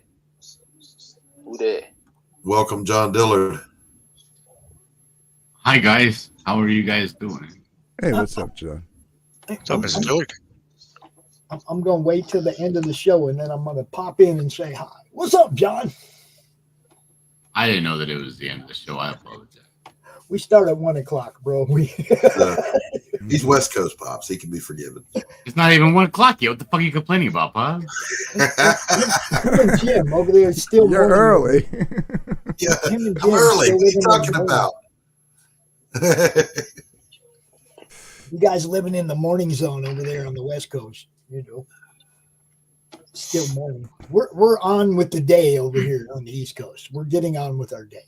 Welcome, John Dillard. Hi, guys. How are you guys doing? Hey, what's up, John? What's up, Mr. Dillard? I'm going to wait till the end of the show, and then I'm going to pop in and say hi. What's up, John? I didn't know that it was the end of the show. I apologize. We start at 1 o'clock, bro. He's West Coast, Pops. He can be forgiven. It's not even 1 o'clock yet. What the fuck are you complaining about, Pops? Jim over there is still You're early. Yeah, I'm early. What are you talking about? You guys living in the morning zone over there on the West Coast, you know. Still morning. We're on with the day over here on the East Coast. We're getting on with our day.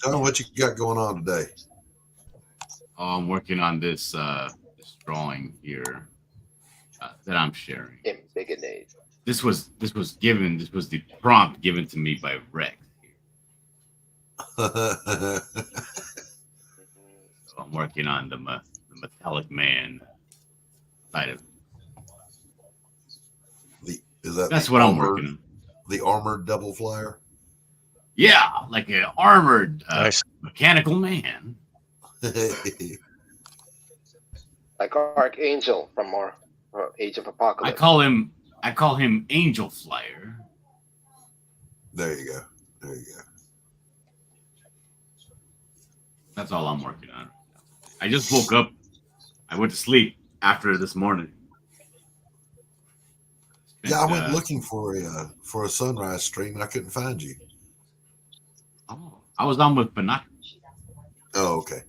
Tell me what you got going on today. Oh, I'm working on this drawing here that I'm sharing. This was the prompt given to me by Rex. So I'm working on the metallic man side of it. That's what I'm working on. The armored double flyer? Yeah, like an armored mechanical man. Like Archangel from Age of Apocalypse. I call him Angel Flyer. There you go. That's all I'm working on. I just woke up. I went to sleep after this morning. Yeah, I went looking for a sunrise stream and I couldn't find you. Oh, I was on with Finatra. Oh, okay.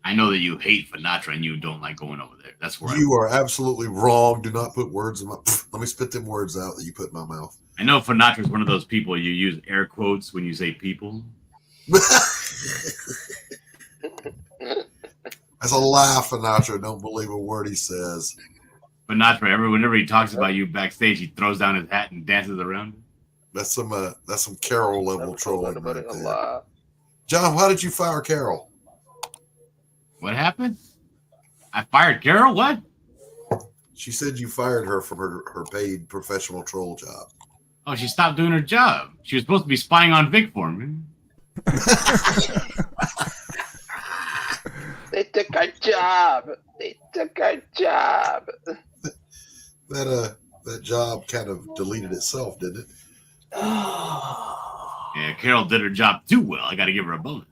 I know that you hate Finatra and you don't like going over there. That's where you are absolutely wrong. Do not put words in my. Let me spit them words out that you put in my mouth. I know Finatra is one of those people you use air quotes when you say people. That's a lie, Finatra. Don't believe a word he says. But not forever. Whenever he talks about you backstage, he throws down his hat and dances around. That's some Carol level trolling right there. John, why did you fire Carol? What happened? I fired Carol? What? She said you fired her from her paid professional troll job. Oh, she stopped doing her job. She was supposed to be spying on Vic for me. They took our job. They took our job. That job kind of deleted itself, didn't it? Yeah, Carol did her job too well. I got to give her a bonus.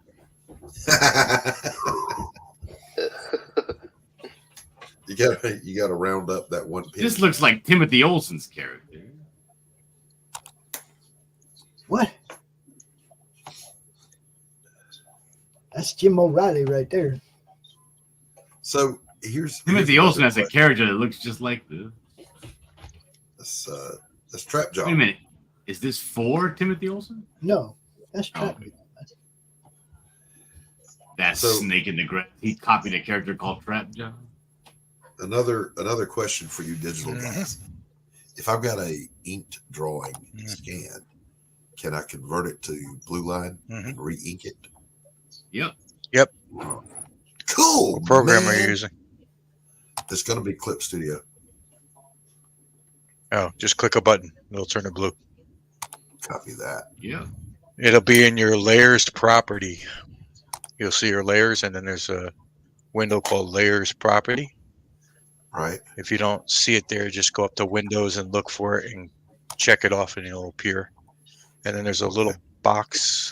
You gotta round up that one penny. This looks like Timothy Olsen's character. What? That's Jim O'Reilly right there. So here's Timothy Olsen has a character that looks just like this. That's Trap Job. Wait a minute. Is this for Timothy Olsen? No, that's Trap. That snake in the grass. He copied a character called Trap Job. Another question for you digital guys. If I've got a inked drawing scanned, can I convert it to blue line and re-ink it? Yep. Cool. What program are you using? It's going to be Clip Studio. Oh, just click a button. It'll turn it blue. Copy that. Yeah. It'll be in your layers property. You'll see your layers, and then there's a window called layers property. Right. If you don't see it there, just go up to Windows and look for it and check it off, and it'll appear. And then there's a little box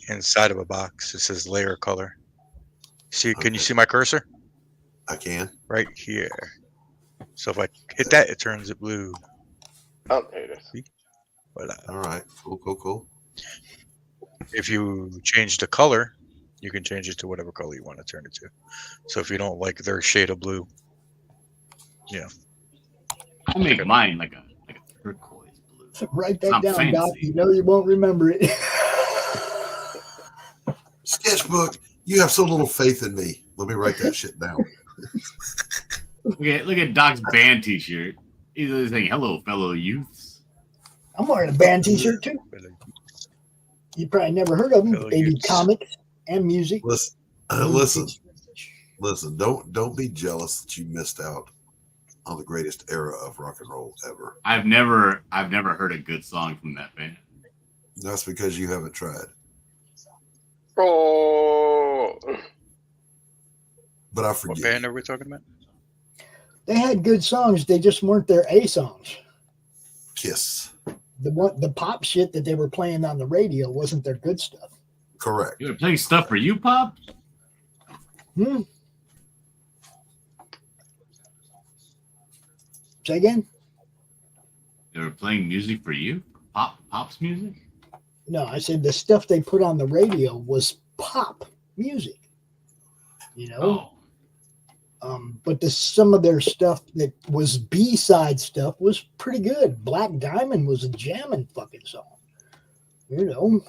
inside of a box. It says layer color. See? Can you see my cursor? I can. Right here. So if I hit that, it turns it blue. Oh, there it is. See? Voila. All right. Cool. If you change the color, you can change it to whatever color you want to turn it to. So if you don't like their shade of blue, I make mine like a turquoise blue. So write It's that not down, fancy. Doc. You know you won't remember it. Sketchbook, you have so little faith in me. Let me write that shit down. Look at Doc's band T-shirt. He's saying, "Hello, fellow youths." I'm wearing a band T-shirt too. You probably never heard of them. They do comics and music. Listen. Don't be jealous that you missed out on the greatest era of rock and roll ever. I've never heard a good song from that band. That's because you haven't tried. Oh. But I forget. What band are we talking about? They had good songs. They just weren't their A songs. Kiss. The pop shit that they were playing on the radio wasn't their good stuff. Correct. You were playing stuff for you, Pop? Say again? They were playing music for you? Pop's music? No, I said the stuff they put on the radio was pop music. You know? But some of their stuff that was B-side stuff was pretty good. Black Diamond was a jamming fucking song. You know?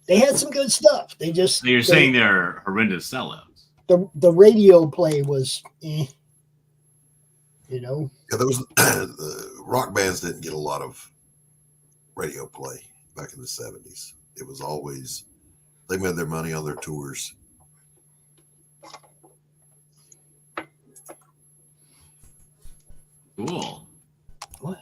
They had some good stuff. So you're saying they're horrendous sellouts? The radio play was you know? Yeah, there was the rock bands didn't get a lot of radio play back in the 70s. It was always they made their money on their tours. Cool. What?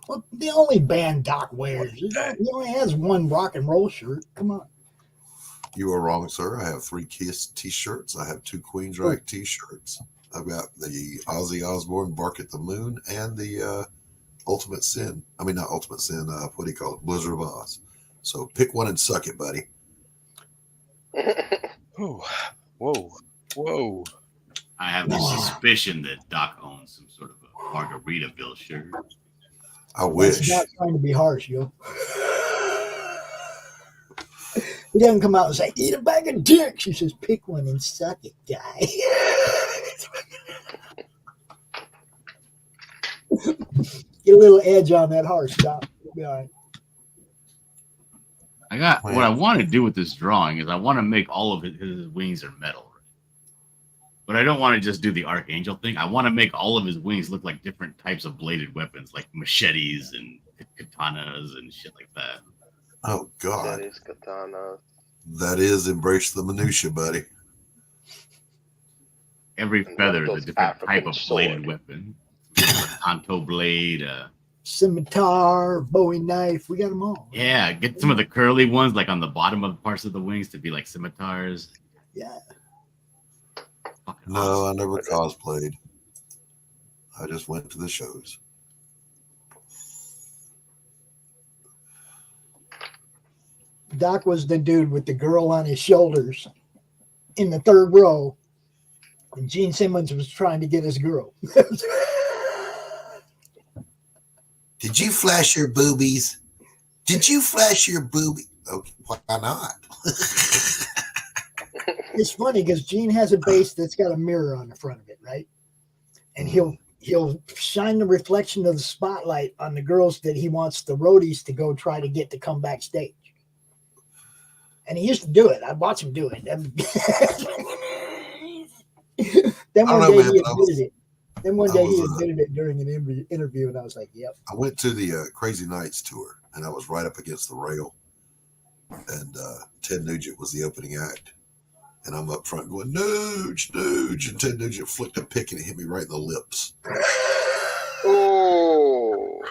Well, the only band Doc wears. He only has one rock and roll shirt. Come on. You are wrong, sir. I have 3 Kiss t-shirts. I have 2 Queensryche t-shirts. I've got the Ozzy Osbourne Bark at the Moon and the Ultimate Sin. I mean, not Ultimate Sin. What do you call it? Blizzard of Oz. So pick one and suck it, buddy. Whoa. I have the suspicion that Doc owns some sort of a Margaritaville shirt. I wish. Not trying to be harsh, yo. He doesn't come out and say, "Eat a bag of dicks." He says, "Pick one and suck it, guy." Get a little edge on that harsh, Doc. You'll be all right. What I want to do with this drawing is I want to make all of his wings are metal. But I don't want to just do the Archangel thing. I want to make all of his wings look like different types of bladed weapons, like machetes and katanas and shit like that. Oh God, That is katana. that is embrace the minutia, buddy. Every feather is a those different type African of bladed weapon. Kanto blade. Scimitar, Bowie knife, we got them all. Yeah, get some of the curly ones, like on the bottom of parts of the wings, to be like scimitars. Yeah. No, I never cosplayed. I just went to the shows. Doc was the dude with the girl on his shoulders in the third row, and Gene Simmons was trying to get his girl. Did you flash your boobies? Did you flash your boobies? Okay, why not? It's funny because Gene has a base that's got a mirror on the front of it, right? And he'll shine the reflection of the spotlight on the girls that he wants the roadies to go try to get to come backstage. And he used to do it. I watched him do it. Then one day he admitted it. Then one day he admitted it during an interview, and I was like, "Yep." I went to the Crazy Nights tour, and I was right up against the rail. And Ted Nugent was the opening act, and I'm up front going, "Nuge, Nuge," and Ted Nugent flicked a pick and it hit me right in the lips. Oh,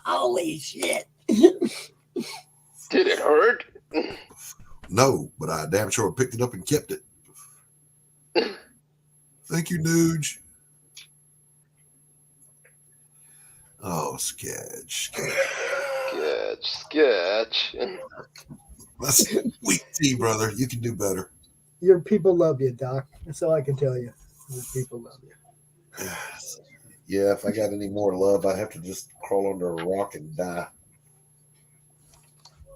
holy shit! Did it hurt? No, but I damn sure picked it up and kept it. Thank you, Nuge. Oh, sketch. That's weak tea, brother. You can do better. Your people love you, Doc. That's all I can tell you. Your people love you. Yeah, if I got any more love, I'd have to just crawl under a rock and die.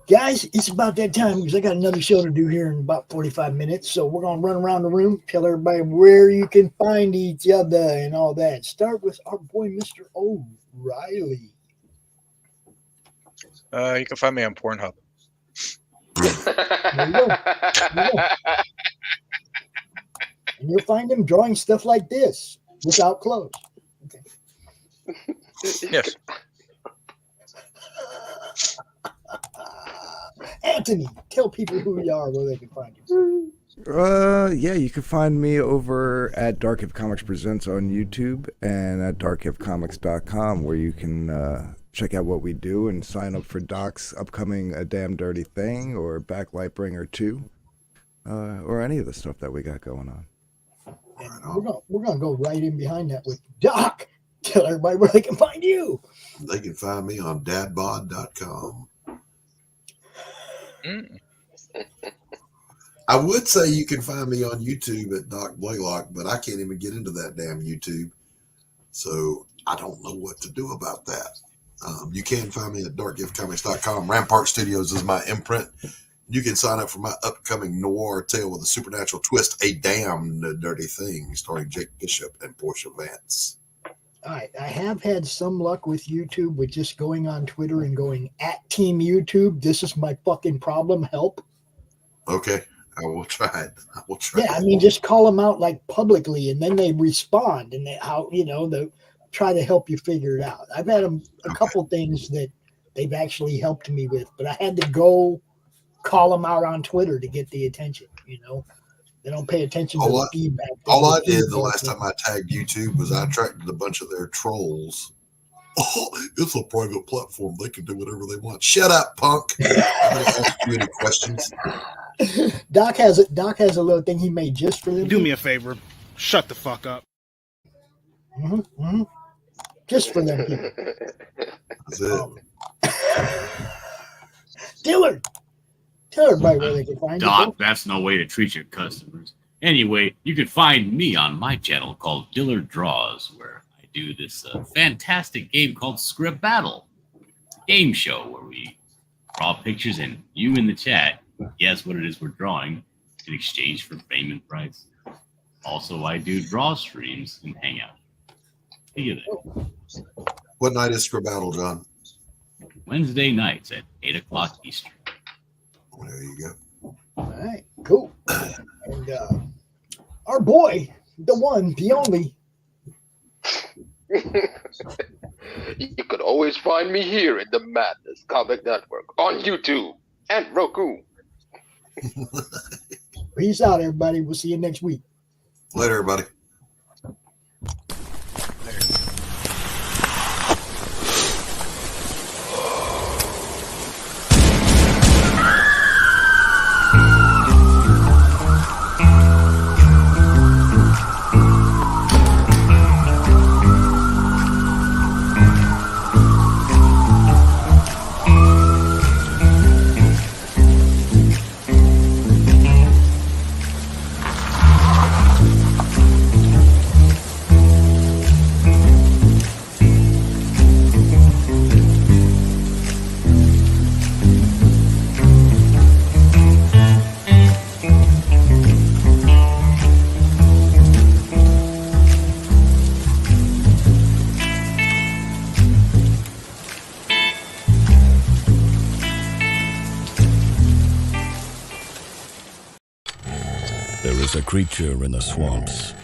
Guys, it's about that time because I got another show to do here in about 45 minutes. So we're going to run around the room, tell everybody where you can find each other and all that. Start with our boy, Mr. O'Reilly. You can find me on Pornhub. There you go. And you'll find him drawing stuff like this without clothes. Okay. Yes. Anthony, tell people who you are, where they can find you. Yeah, you can find me over at Dark If Comics Presents on YouTube and at darkifcomics.com, where you can check out what we do and sign up for Doc's upcoming A Damn Dirty Thing or Backlight Bringer 2, or any of the stuff that we got going on. And we're gonna go right in behind that with Doc. Tell everybody where they can find you. They can find me on dadbod.com. I would say you can find me on YouTube at Doc Blalock, but I can't even get into that damn YouTube. So I don't know what to do about that. You can find me at darkgiftcomics.com. Rampart Studios is my imprint. You can sign up for my upcoming noir tale with a supernatural twist, A Damn Dirty Thing, starring Jake Bishop and Portia Vance. All right, I have had some luck with YouTube with just going on Twitter and going at Team YouTube. This is my fucking problem. Help. Okay, I will try it. I will try. Yeah, I mean, just call them out like publicly, and then they respond, and they they try to help you figure it out. I've had a couple things that they've actually helped me with, but I had to go call them out on Twitter to get the attention. They don't pay attention to the feedback. All I did the last time I tagged YouTube was I attracted a bunch of their trolls. Oh, it's a private platform. They can do whatever they want. Shut up, punk. I'm going to ask you any questions. Doc has a little thing he made just for them. Do me a favor. Shut the fuck up. Mm-hmm. Just for them people. That's it. Dillard, tell everybody where they can find Doc, you. that's no way to treat your customers. Anyway, you can find me on my channel called Dillard Draws, where I do this fantastic game called Script Battle. Game show where we draw pictures and you in the chat guess what it is we're drawing in exchange for payment price. Also, I do draw streams and hang out. See you there. What night is Script Battle, John? Wednesday nights at 8 o'clock Eastern. There you go. All right, cool. And our boy, the one, the only. You could always find me here in the Madness Comic Network on YouTube and Roku. Peace out, everybody. We'll see you next week. Later, everybody. There is a creature in the swamps.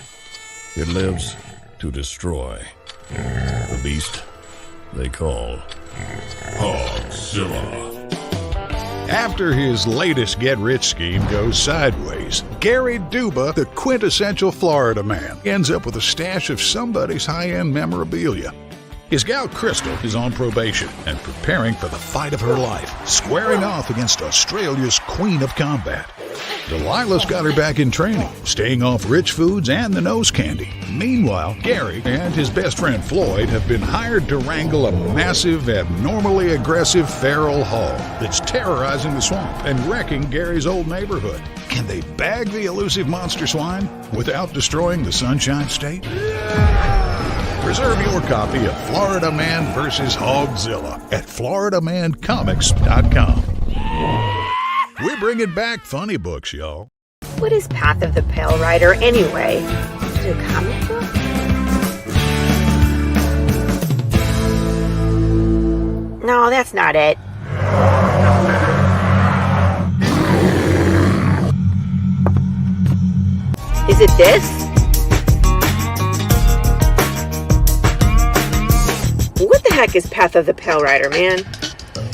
It lives to destroy. The beast they call Hogzilla. After his latest get-rich scheme goes sideways, Gary Duba, the quintessential Florida man, ends up with a stash of somebody's high-end memorabilia. His gal Crystal is on probation and preparing for the fight of her life, squaring off against Australia's Queen of Combat. Delilah's got her back in training, staying off rich foods and the nose candy. Meanwhile, Gary and his best friend Floyd have been hired to wrangle a massive, abnormally aggressive feral hog that's terrorizing the swamp and wrecking Gary's old neighborhood. Can they bag the elusive monster swine without destroying the Sunshine State? Reserve your copy of Florida Man vs. Hogzilla at FloridaManComics.com. We're bringing back funny books, y'all. What is Path of the Pale Rider anyway? Is it a comic book? No, that's not it. Is it this? What the heck is Path of the Pale Rider, man?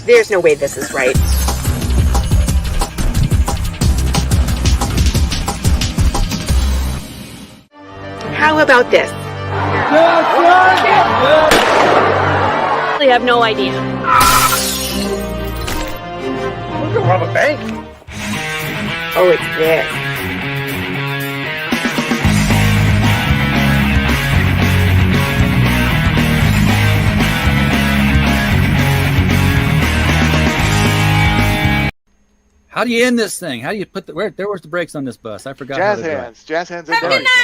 There's no way this is right. How about this? I have no idea. We're gonna rob a bank. Oh, it's this. How do you end this thing? How do you put the where's the brakes on this bus? I forgot. Jazz hands. Jazz hands are great.